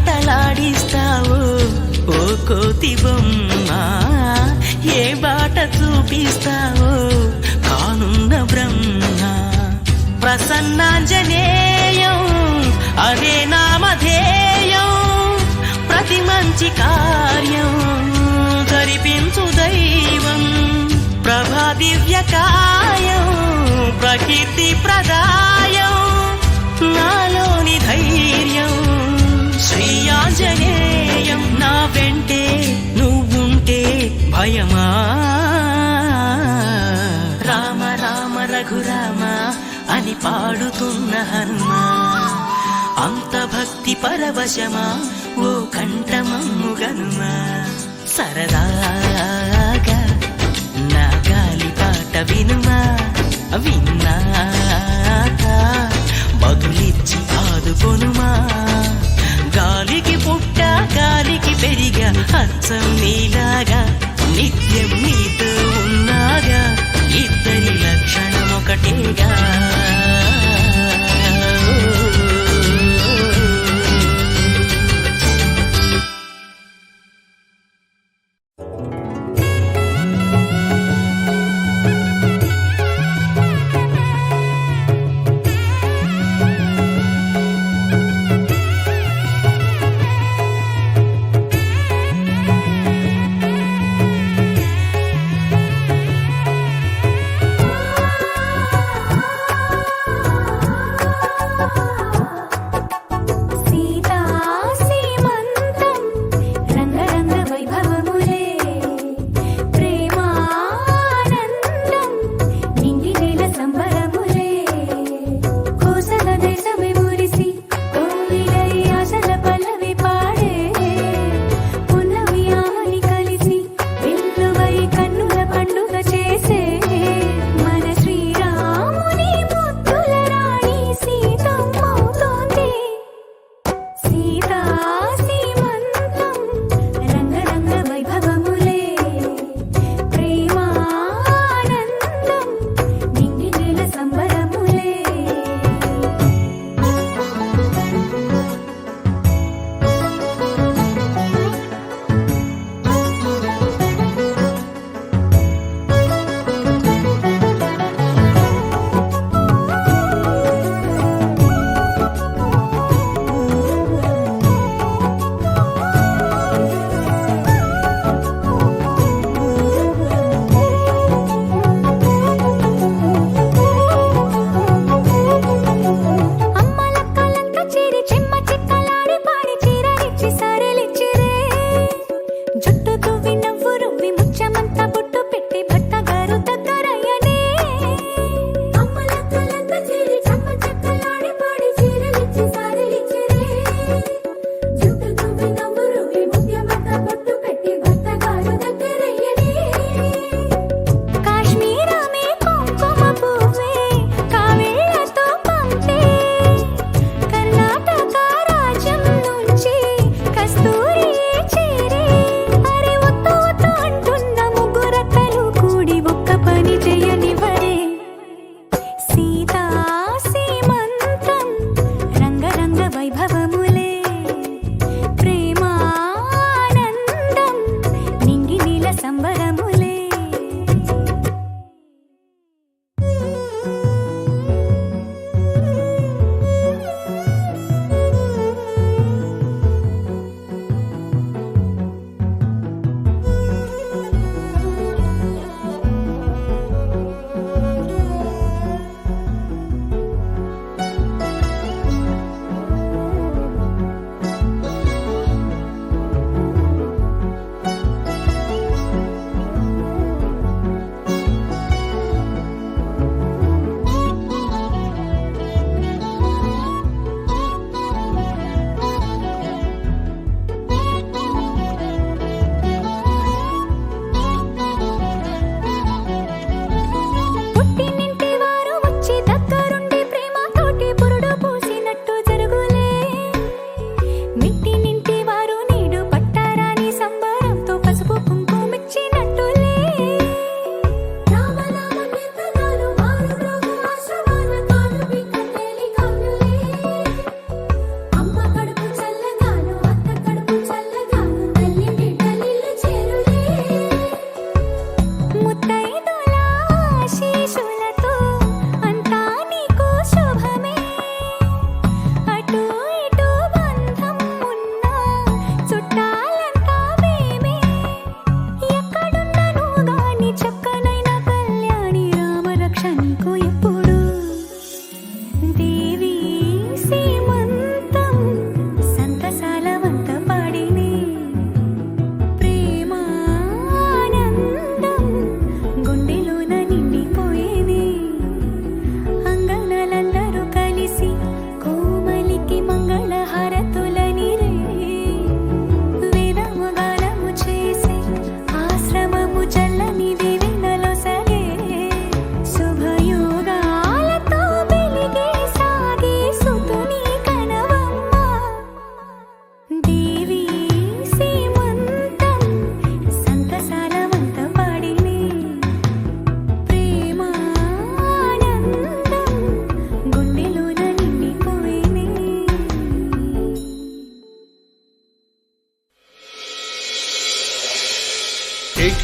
ఆటలాడిస్తావో ఓ కోతి బొమ్మ ఏ బాట చూపిస్తావో కానున్న బ్రహ్మ ప్రసన్నాంజనేయం అదే నామధేయం ప్రతి మంచి కార్యం జరిపించు దైవం ప్రభా దివ్య కాయం ప్రకీర్తి ప్రదాయం నాలోని ధైర్యం శ్రీ ఆంజనేయం నా వెంటే నువ్వుంటే భయమా రామ రామ రఘురామ అని పాడుతున్న హనుమా అంత భక్తి పరవశమా ఓ కంఠమమ్ము గనుమా సరదాగా నా గాలి పాట వినుమా విన్నాక బదులిచ్చి ఆదుకొనుమా గాలికి పుట్ట గాలికి పెరిగా అచ్చం నీలాగా నిత్యం నీతో ఉన్నాగా ఇద్దరి లక్షణం ఒకటేగా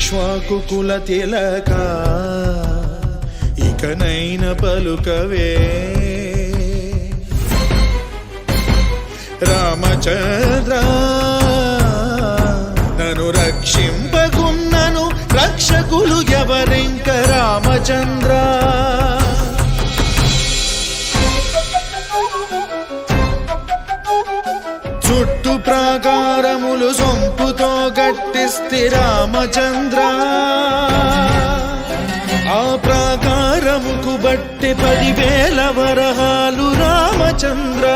ఇక్ష్వాకుకుల తిలక ఇకనైన పలుకవే రామచంద్ర నన్ను రక్షింపగున్నను రక్షకులు ఎవరింక రామచంద్ర చుట్టు ప్రాకారములు సొంపుతో గట్టిస్తే రామచంద్ర ఆ ప్రాకారముకు బట్టి 10,000 వరహాలు రామచంద్ర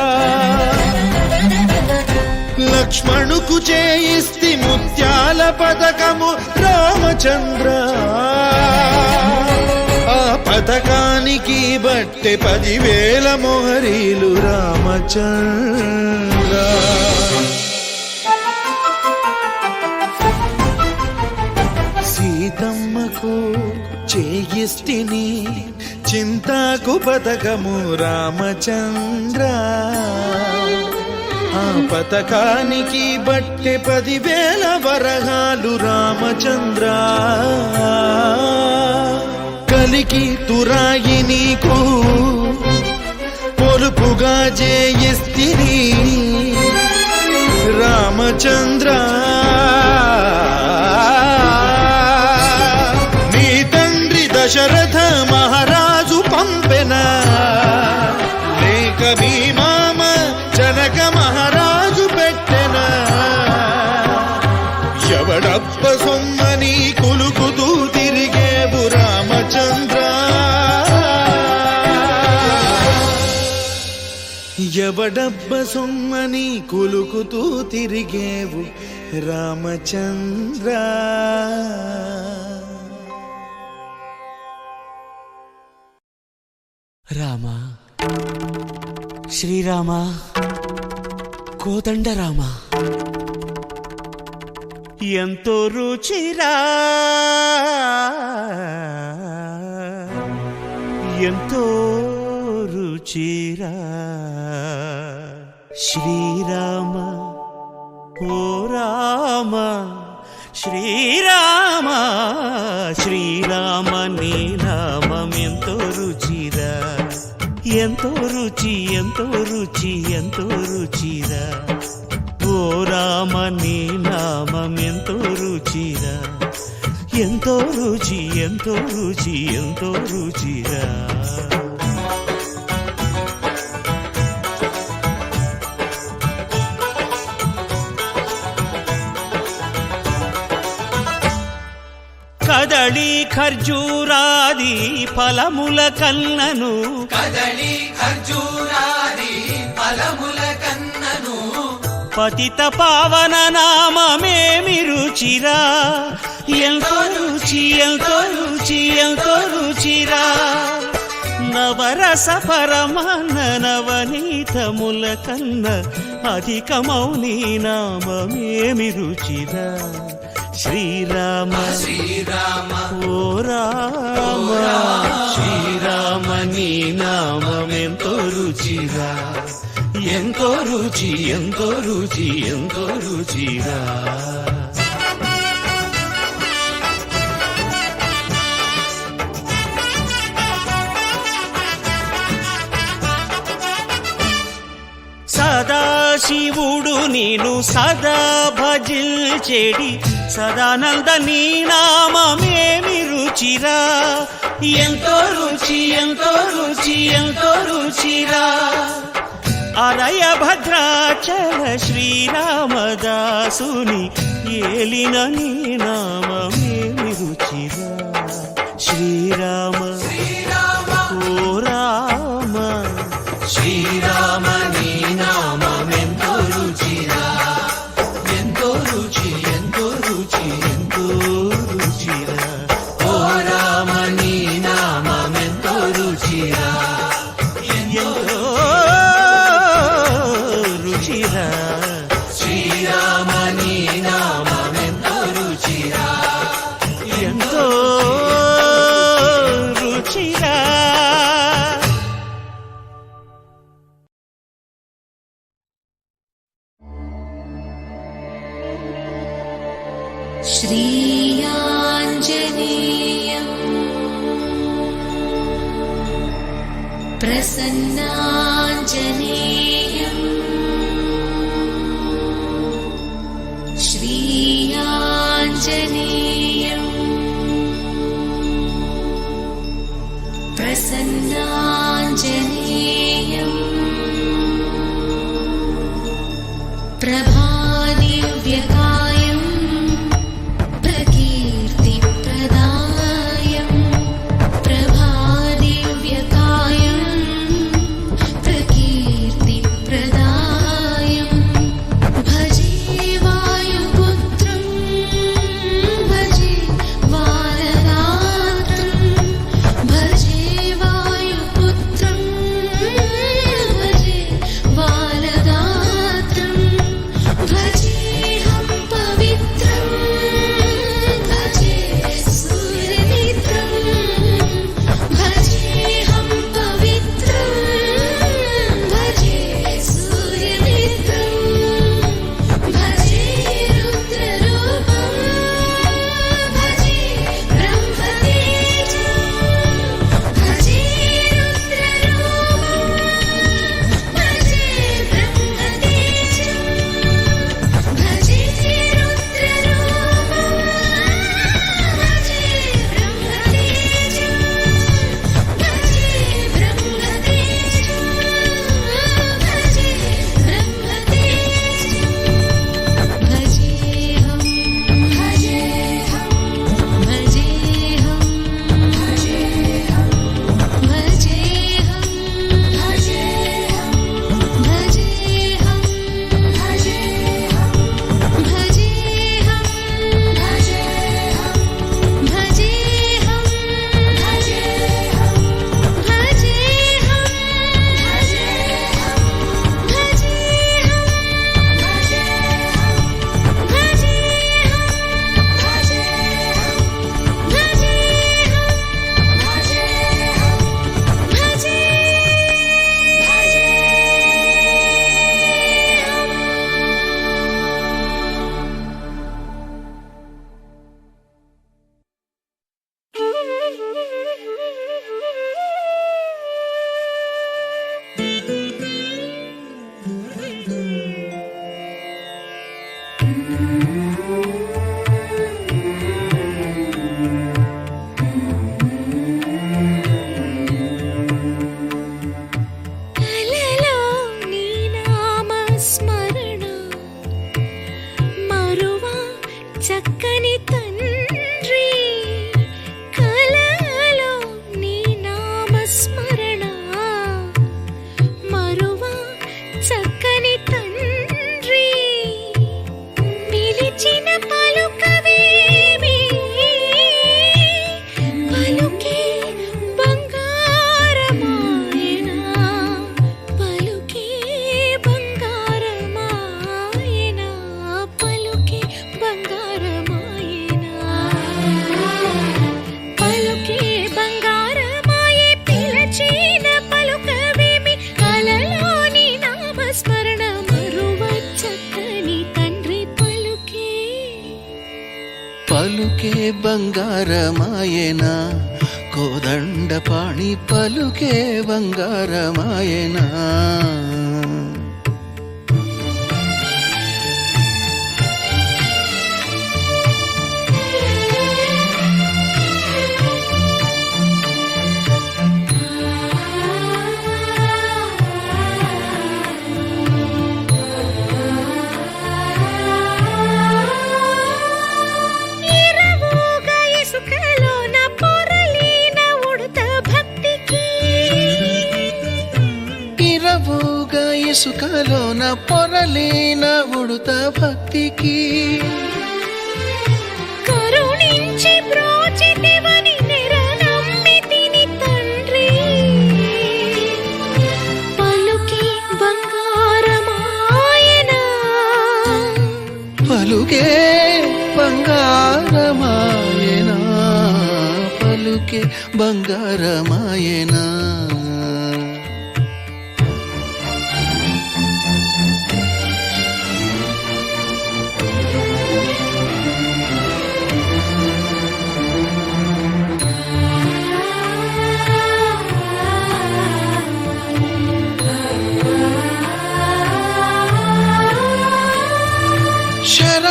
లక్ష్మణుకు చేయిస్తి ముత్యాల పథకము రామచంద్ర ఆ పథకానికి బట్టి 10,000 మొహరీలు రామచంద్ర సీతమ్మకు చేయిస్తిని చింతాకు పథకము రామచంద్ర ఆ పథకానికి బట్టి 10,000 వరహాలు రామచంద్ర కలికి తురాయి నీకు పొలుపుగా జయిస్తిని రామచంద్ర నీ తండ్రి దశరథ మహారాజు పంపెన లేక మీ మామ జనక మహారాజు పెట్టెన ఎవడప్ప సొమ్మని కులుకుతూ తిరిగేవు రామచంద్ర ఎవడబ్బ సొమ్మని కులుకుతూ తిరిగేవు రామచంద్ర రామ శ్రీరామ కోదండ రామ ఎంతో రుచిరా ఎంతో రుచిరా శ్రీరామ ఓ రామ శ్రీరామ శ్రీరామ నీ నామం ఎంతో రుచిరా ఎంతో రుచి ఎంతో రుచి ఎంతో రుచిరా ఓ రామ నీ నామం ఎంతో రుచిరా ఎంతో రుచి ఎంతో రుచి ఎంతో రుచిరా కదళి ఖర్జూరాది ఫలముల కన్నను కదలి ఖర్జూరాది ఫలముల కన్నను పతిత పావన నామమేమి రుచిరా ఎంతో రుచి ఎంతో రుచి ఎంతో రుచిరా నవరస పరమాన్న నవనీతముల కన్న అధికమౌని నామమేమి రుచిరా శ్రీరామ శ్రీరామ ఓ రామ శ్రీరామ నీ నామం ఎంతో రుచిరా ఎంతో రుచి ఎంతో రుచి ఎంతో రుచిరా సదాశివుడు నేను సదా భజిల్చెడి సదానంద నీ నామమేమి రుచిరా ఎంతో రుచి ఎంతో రుచి ఎంతో రుచిరా అరయ భద్రాచల శ్రీరామదాసుని ఏలిన నీ నామమేమి రుచిరా శ్రీరామ ఓ రామ శ్రీరామ నీ నామం ఎంతో రుచిరా ఎంతో రుచి ఎంతో రుచి ఎంతో రుచిరా ఓ రామ నీ నామం ఎంతో రుచిరా ఎంతో రుచిరా శ్రీరామ నీ నామం ఎంతో రుచిరా ఎంతో రుచిరా श्रियाय प्रसन्नाञ्जनेयम् श्रीयाञ्जनेयम् प्रसन्नाञ्जनेयम् प्रभादिव्यकायम् प्रकीर्तिप्रदायम् प्रभादिव्यकायम् प्रकीर्तिप्रदायम् भजे वायुपुत्रम् भजे वारदात्रम् भजे वायुपुत्रम् भजे वारदात्रम् भजेऽहं पवित्रम् भजे सूर्यमित्रम् भजेऽहं पवित्रम् भजे सूर्यमित्रम् भजे रुद्ररूपम् भजे ब्रह्मतेजम् भजे रुद्ररूपम् भजे ब्रह्मतेजम् भजे रुद्ररूपम् भजे ब्रह्मतेजम् भजे ब्रह्मतेजम् भजे ब्रह्मतेजम् भजेऽहं भजेऽहं भजेऽहं भजेऽहं भजेऽहं भजेऽहं भजेऽहं भजेऽहं भजेऽहं भजेऽहं भजेऽहं కలలో నీ నామస్మరణ మరువా చక్కని తండ్రి కలలో నీ నామస్మరణ మరువా చక్కని తండ్రి పిలిచిన పలుకవేమి పలుకే బంగారమాయనా పలుకే బంగారమాయనా పలుకే బంగారమాయనా పలుకే బంగారమాయే పిలచిన పలుకవేమి కలలోని నామస్మరణ మరువ చక్కని తండ్రి పలుకే పలుకే బంగారమాయనా కోదండపాణి పలుకే బంగారమాయనా ఇరవుగా ఇసుకలోన పొరలిన ఉడత భక్తికి ఇరవుగా ఇసుకలోన పొరలిన ఉడుత భక్తికి కరుణించి బ్రోచితివని నిరనమ్మితిని తండ్రి పలుకే బంగారమాయనా పలుకే బంగారమాయనా పలుకే బంగారమాయనా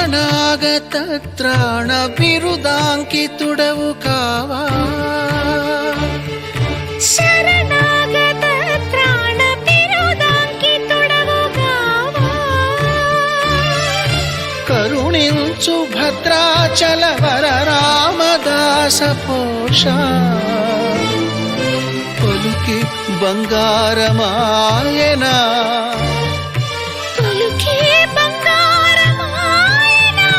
శరణాగత త్రాణ బిరుదాంకితుడవు కావా శరణాగత త్రాణ బిరుదాంకితుడవు కావా కరుణించు భద్రాచల వర రామదాస పోష పలుకి బంగారమాయనా పలుకే బంగారమాయనా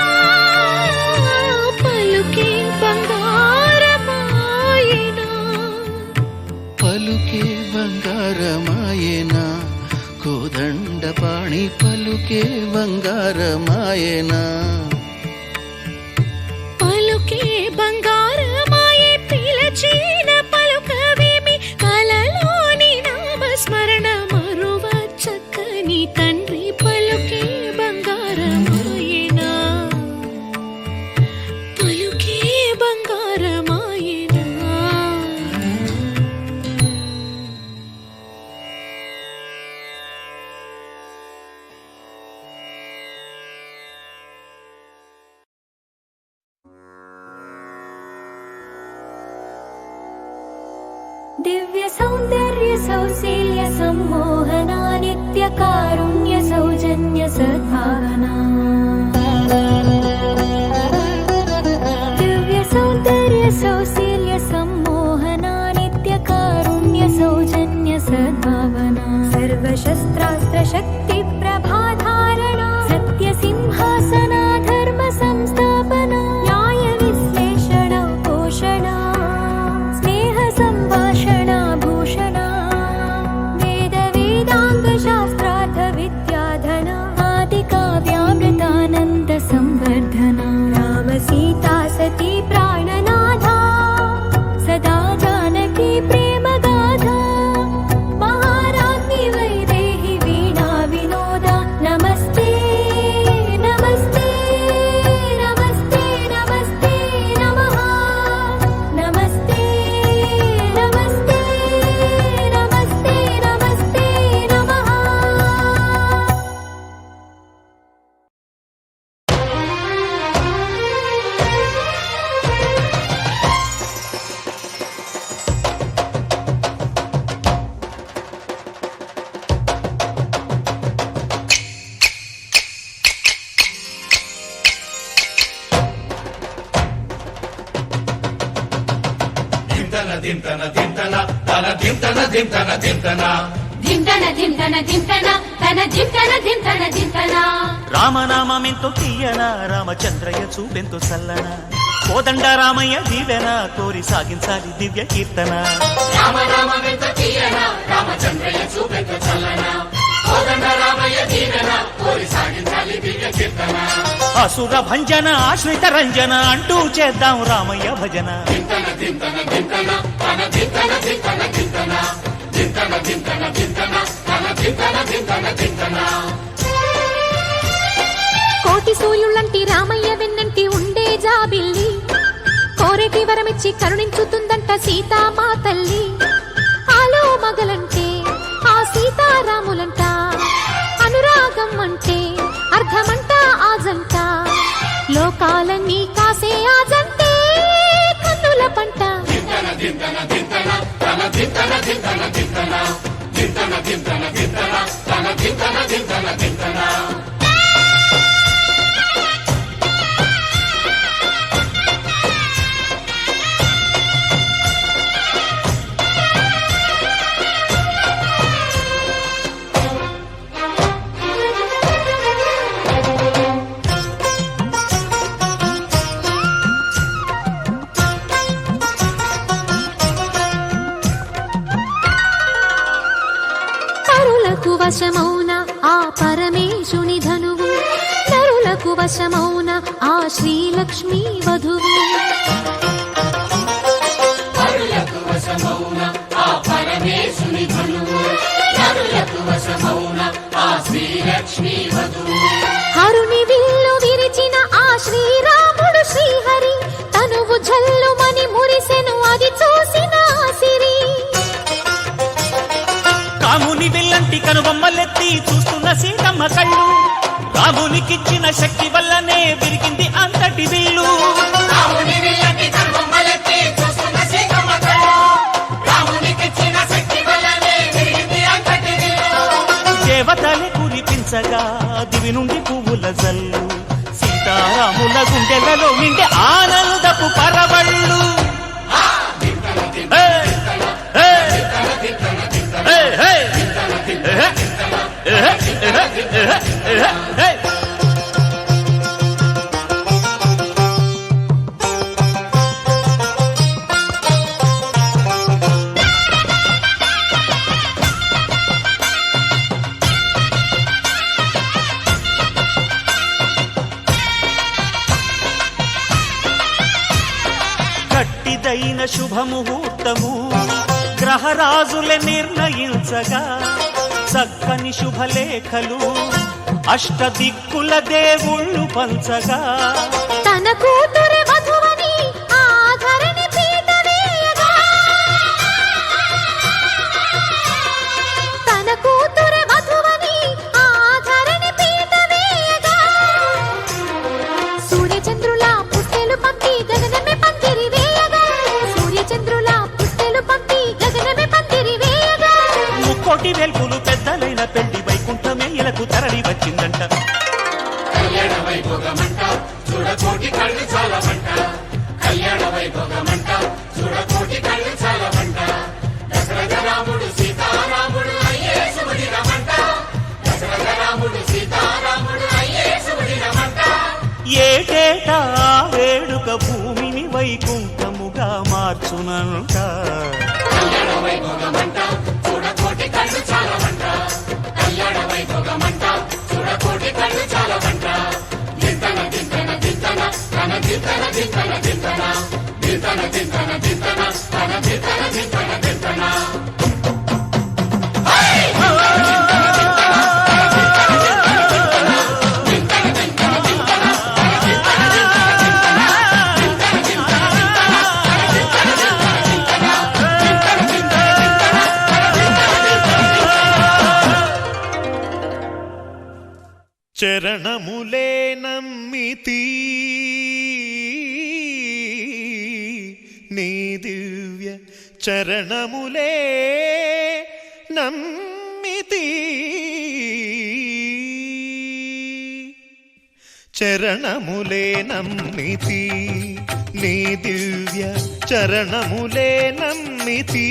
పలుకే బంగారమాయనా పలుకే బంగారమాయనా కోదండపాణి పలుకే బంగారమాయనా పలుకే బంగారమాయే పిలచిన పలుకవేమి కలలోని నామస్మరణ మరువ చక్కని తండ్రి పలుకే బంగారమాయేనా పలుకే బంగారమాయేనా दिव्य सौंदर्य सौशील्य सम्मोहना नित्य कारुण्य सौजन्य सद्भावना दिव्य सौंदर्य सौशील्य सम्मोहना नित्य कारुण्य सौजन्य सद्भावना सर्वशस्त्रास्त्र शक्ति प्रभाधारणा सत्य सिंहासना धर्म संस्थापना न्याय विश्लेषण पोषणा संभाषणा भूषणा वेद वेदांग शास्त्रार्थ विद्याधना आदि काव्यामृतानंद संवर्धना राम सीता सती प्राणनाथा सदा जानकी प्रेम गाथा महाराज्ञी वैदेही वीणा विनोदा नमस्ते नमस्ते नमस्ते नमस्ते नमः नमस्ते नमस्ते नमस्ते नमस्ते नमः దింతన దింతన తన దింతన దింతన దింతన ధింతన ధింతన ధింతన తన ధింతన ధింతన ధింతన రామనామెంతో తీయన రామచంద్రయ్య చూపెంతో సల్లన కోదండ రామయ్య దీవెన కోరి సాగించాలి దివ్య కీర్తన రామనామెంత తీయన రామచంద్రయ్య చూపెంత చల్లన కోదండ రామయ్య దీవెన కోరి సాగించాలి దివ్య కీర్తన అసుర భంజన ఆశ్రిత రంజన అంటూ చేద్దాం రామయ్య భజన దింతన దింతన దింతన తన దింతన దింతన దింతన దింతన దింతన దింతన తన దింతన దింతన దింతన కోటి సూర్యులంటి రామయ్య వెన్నంటి ఉండే జాబిల్లి కోరేటి వరమిచ్చి కరుణించుతుందంట సీతామా తల్లి ఆలో మగలంటే ఆ సీతారాములంట అనురాగం అంటే అర్థమంట ఆజంట లోకాలన్నీ కాసే ఆజంటే కన్నుల పంట దింతన దింతన దింతన తన దింతన దింతన దింతన దింతన దింతన దింతన తన దింతన దింతన దింతన నరులకు వశమౌన ఆ పరమేశుని ధనువు నరులకు వశమౌన ఆ శ్రీలక్ష్మీ వధువు నరులకు వశమౌన ఆ పరమేశుని ధనువు నరులకు వశమౌన ఆ శ్రీలక్ష్మీ వధువు హరుని విల్లు విరిచిన ఆ శ్రీరాముడు శ్రీహరి తనువు జల్లుమని మురిసెను అది చూసిన సిరి కాముని విల్లంటి కనుబొమ్మలెత్తి చూస్తున్న సీతమ్మ కళ్ళు రామునికిచ్చిన శక్తి వల్లనే విరిగింది అంతటి విల్లు. రాముని విల్లంటి కర్మమ్మలెత్తి చూస్తున్న సీతమ్మ కళ్ళు. రామునికిచ్చిన శక్తి వల్లనే విరిగింది అంతటి విల్లు. దేవతలే కురిపించగా దివి నుండి పువ్వుల జల్లు. సీతారాముల గుండెలలో నిండే ఆనందపు పరవళ్ళు. గట్టిదైన శుభముహూర్తము గ్రహరాజులే నిర్ణయించగా చక్కని శుభలేఖలు అష్టదిక్కుల దేవుళ్ళు పంచగా తన కూతురు వధువని ఆధరణి పీట వేయగా, తన కూతురు వధువని ఆధరణి పీట వేయగా, సూర్యచంద్రుల పుస్తెలు పంపి గగనమే పందిరి వేయగా, సూర్యచంద్రుల పుస్తెలు పంపి గగనమే పందిరి వేయగా, ముక్కోటి వెల్పులు పెద్దలైన పెళ్లి వైకుంఠమే ఇలకు తరలి వచ్చిందంట. కళ్యాణ వైభోగమంట చూడకోటి కళ్ళు చాలమంట. కళ్యాణ వైభోగమంట చూడకోటి కళ్ళు చాలమంట. దశరథ రాముడు సీతారాముడు అయ్యే శుభదినమంట. దశరథ రాముడు సీతారాముడు అయ్యే శుభదినమంట. ఏటేటా వేడుక భూమిని వైకుంఠముగా మార్చునంట. కళ్యాణ వైభోగమంట చూడకోటి కళ్ళు చాలమంట. కళ్యాణ వైభోగమంట చూడకోటి కళ్ళు చాలమంట. దింతన దింతన దింతన తన దింతన దింతన దింతన దింతన దింతన దింతన తన దింతన దింతన దింతన. చరణములే నమ్మితి నీ దివ్య చరణములే నమ్మితి. చరణములే నమ్మితి నీ దివ్య చరణములే నమ్మితి.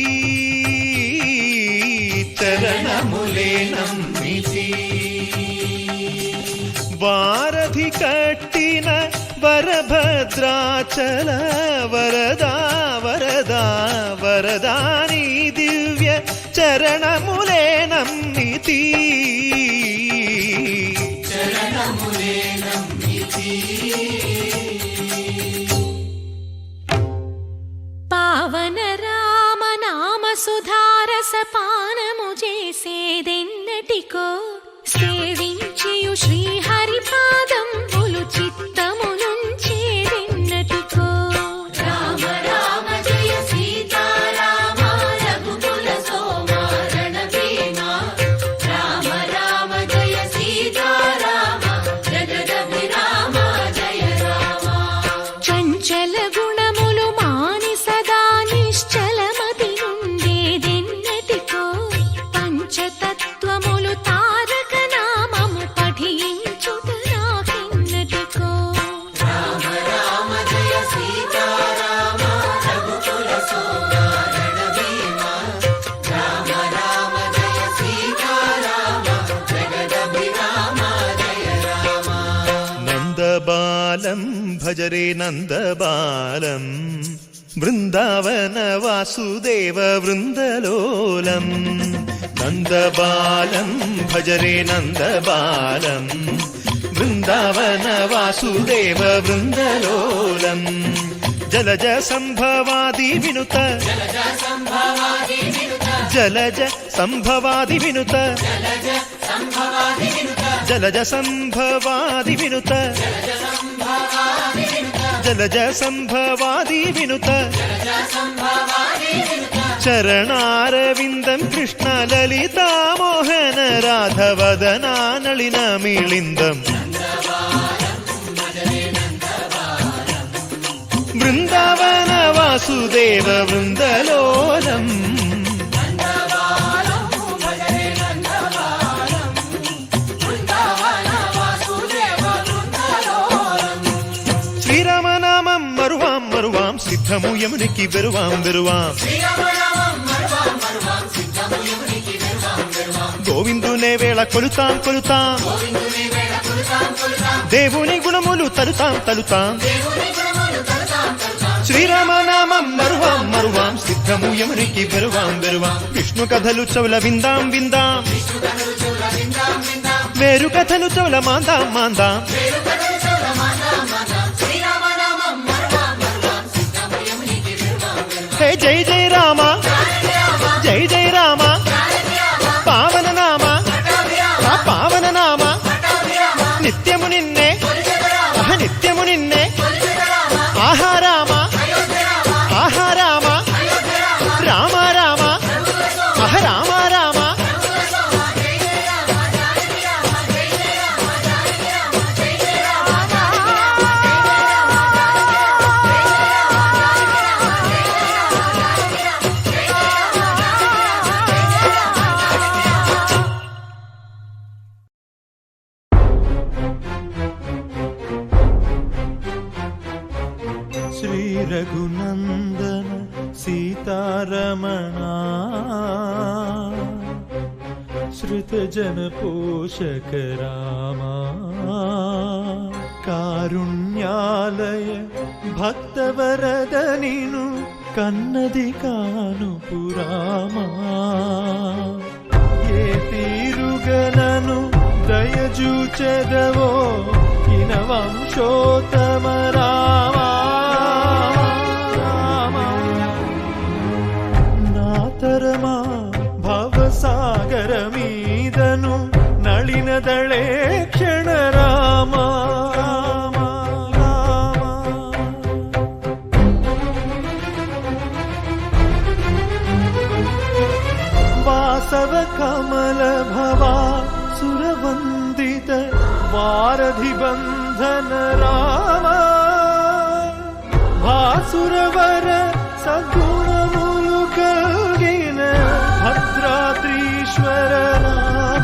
చరణములే నమ్మితి. వారధి కట్టిన వరభద్రాచల వరదా వరదా వరదాని దివ్య చరణములే నమ్మితి. చరణములే నమ్మితి. పావన రామ నామ సుధారస పానము చేసేదెన్నటికో, సేవించియు శ్రీహరి పాదంబులు చిత్తము నుంచేదెన్నటికో. రామ రామ జయ సీతారామ రఘుకుల సోమ రణభీమ. రామ రామ జయ సీతారామ జగదభిరామ జయ రామ. చంచల గుణములు మాని సదా నిశ్చలమతి నుండేదెన్నటికో, పంచతత్వములు తారక నామము పఠించుట నాకెన్నటికో. రామ రామ జయ సీతారామ రఘుకుల సోమ రణభీమ. రామ రామ జయ సీతారామ జగదభిరామ జయ రామ. నందబాలం భజరే నందబాలం బృందావన వాసుదేవ వృందలోలం. నందబాలం భజరే నందబాలం బృందావన వాసుదేవ వృందలోలం. జలజ సంభవాది వినుత జలజ సంభవాది వినుత జలజ సంభవాది వినుత జలజ సంభవాది వినుత చరణారవిందం కృష్ణ లలితా మోహన రాధవదనా నళిన మీళిందం బృందావన వాసుదేవ వృందలోలం శ్రీరామనామం మరువాం మరువాం సిద్ధము యమునికి వెరువాం వెరువాం గోవిందునే వేళ కొలుతాం కొలుతాం దేవుని గుణములు తలుతాం తలుతాం శ్రీరామనామం మరువాం మరువాం సిద్ధము యమునికి వెరువాం వెరువాం విష్ణు కథలు చౌల విందాం విందాం వేరు కథలు చౌల మాందాం మాందాం హే జై జై రామ జై జై రామ పావన నామ పావన నామ నిత్యము నిన్నే నిత్యము నిన్నే ఆహారామ ఆహారామ రామ రామ రామ రామ శ్రీ రఘునందన సీతారమణ శ్రుతజన పోషక రామా కారుణ్యాలయ భక్తవరద నిను కన్నది కాను పురామా ఏ తీరుగనను దయజూచెదవో ఇన వంశోత్తమ రామా నాతరమా భవసాగర మీదను నళినదళే క్షణ రామా వాసవ కమల భవా సురవందిత వారధి బంధన రామ భాసురవర సద్గుణములు కలిగిన భద్రాద్రీశ్వర రామ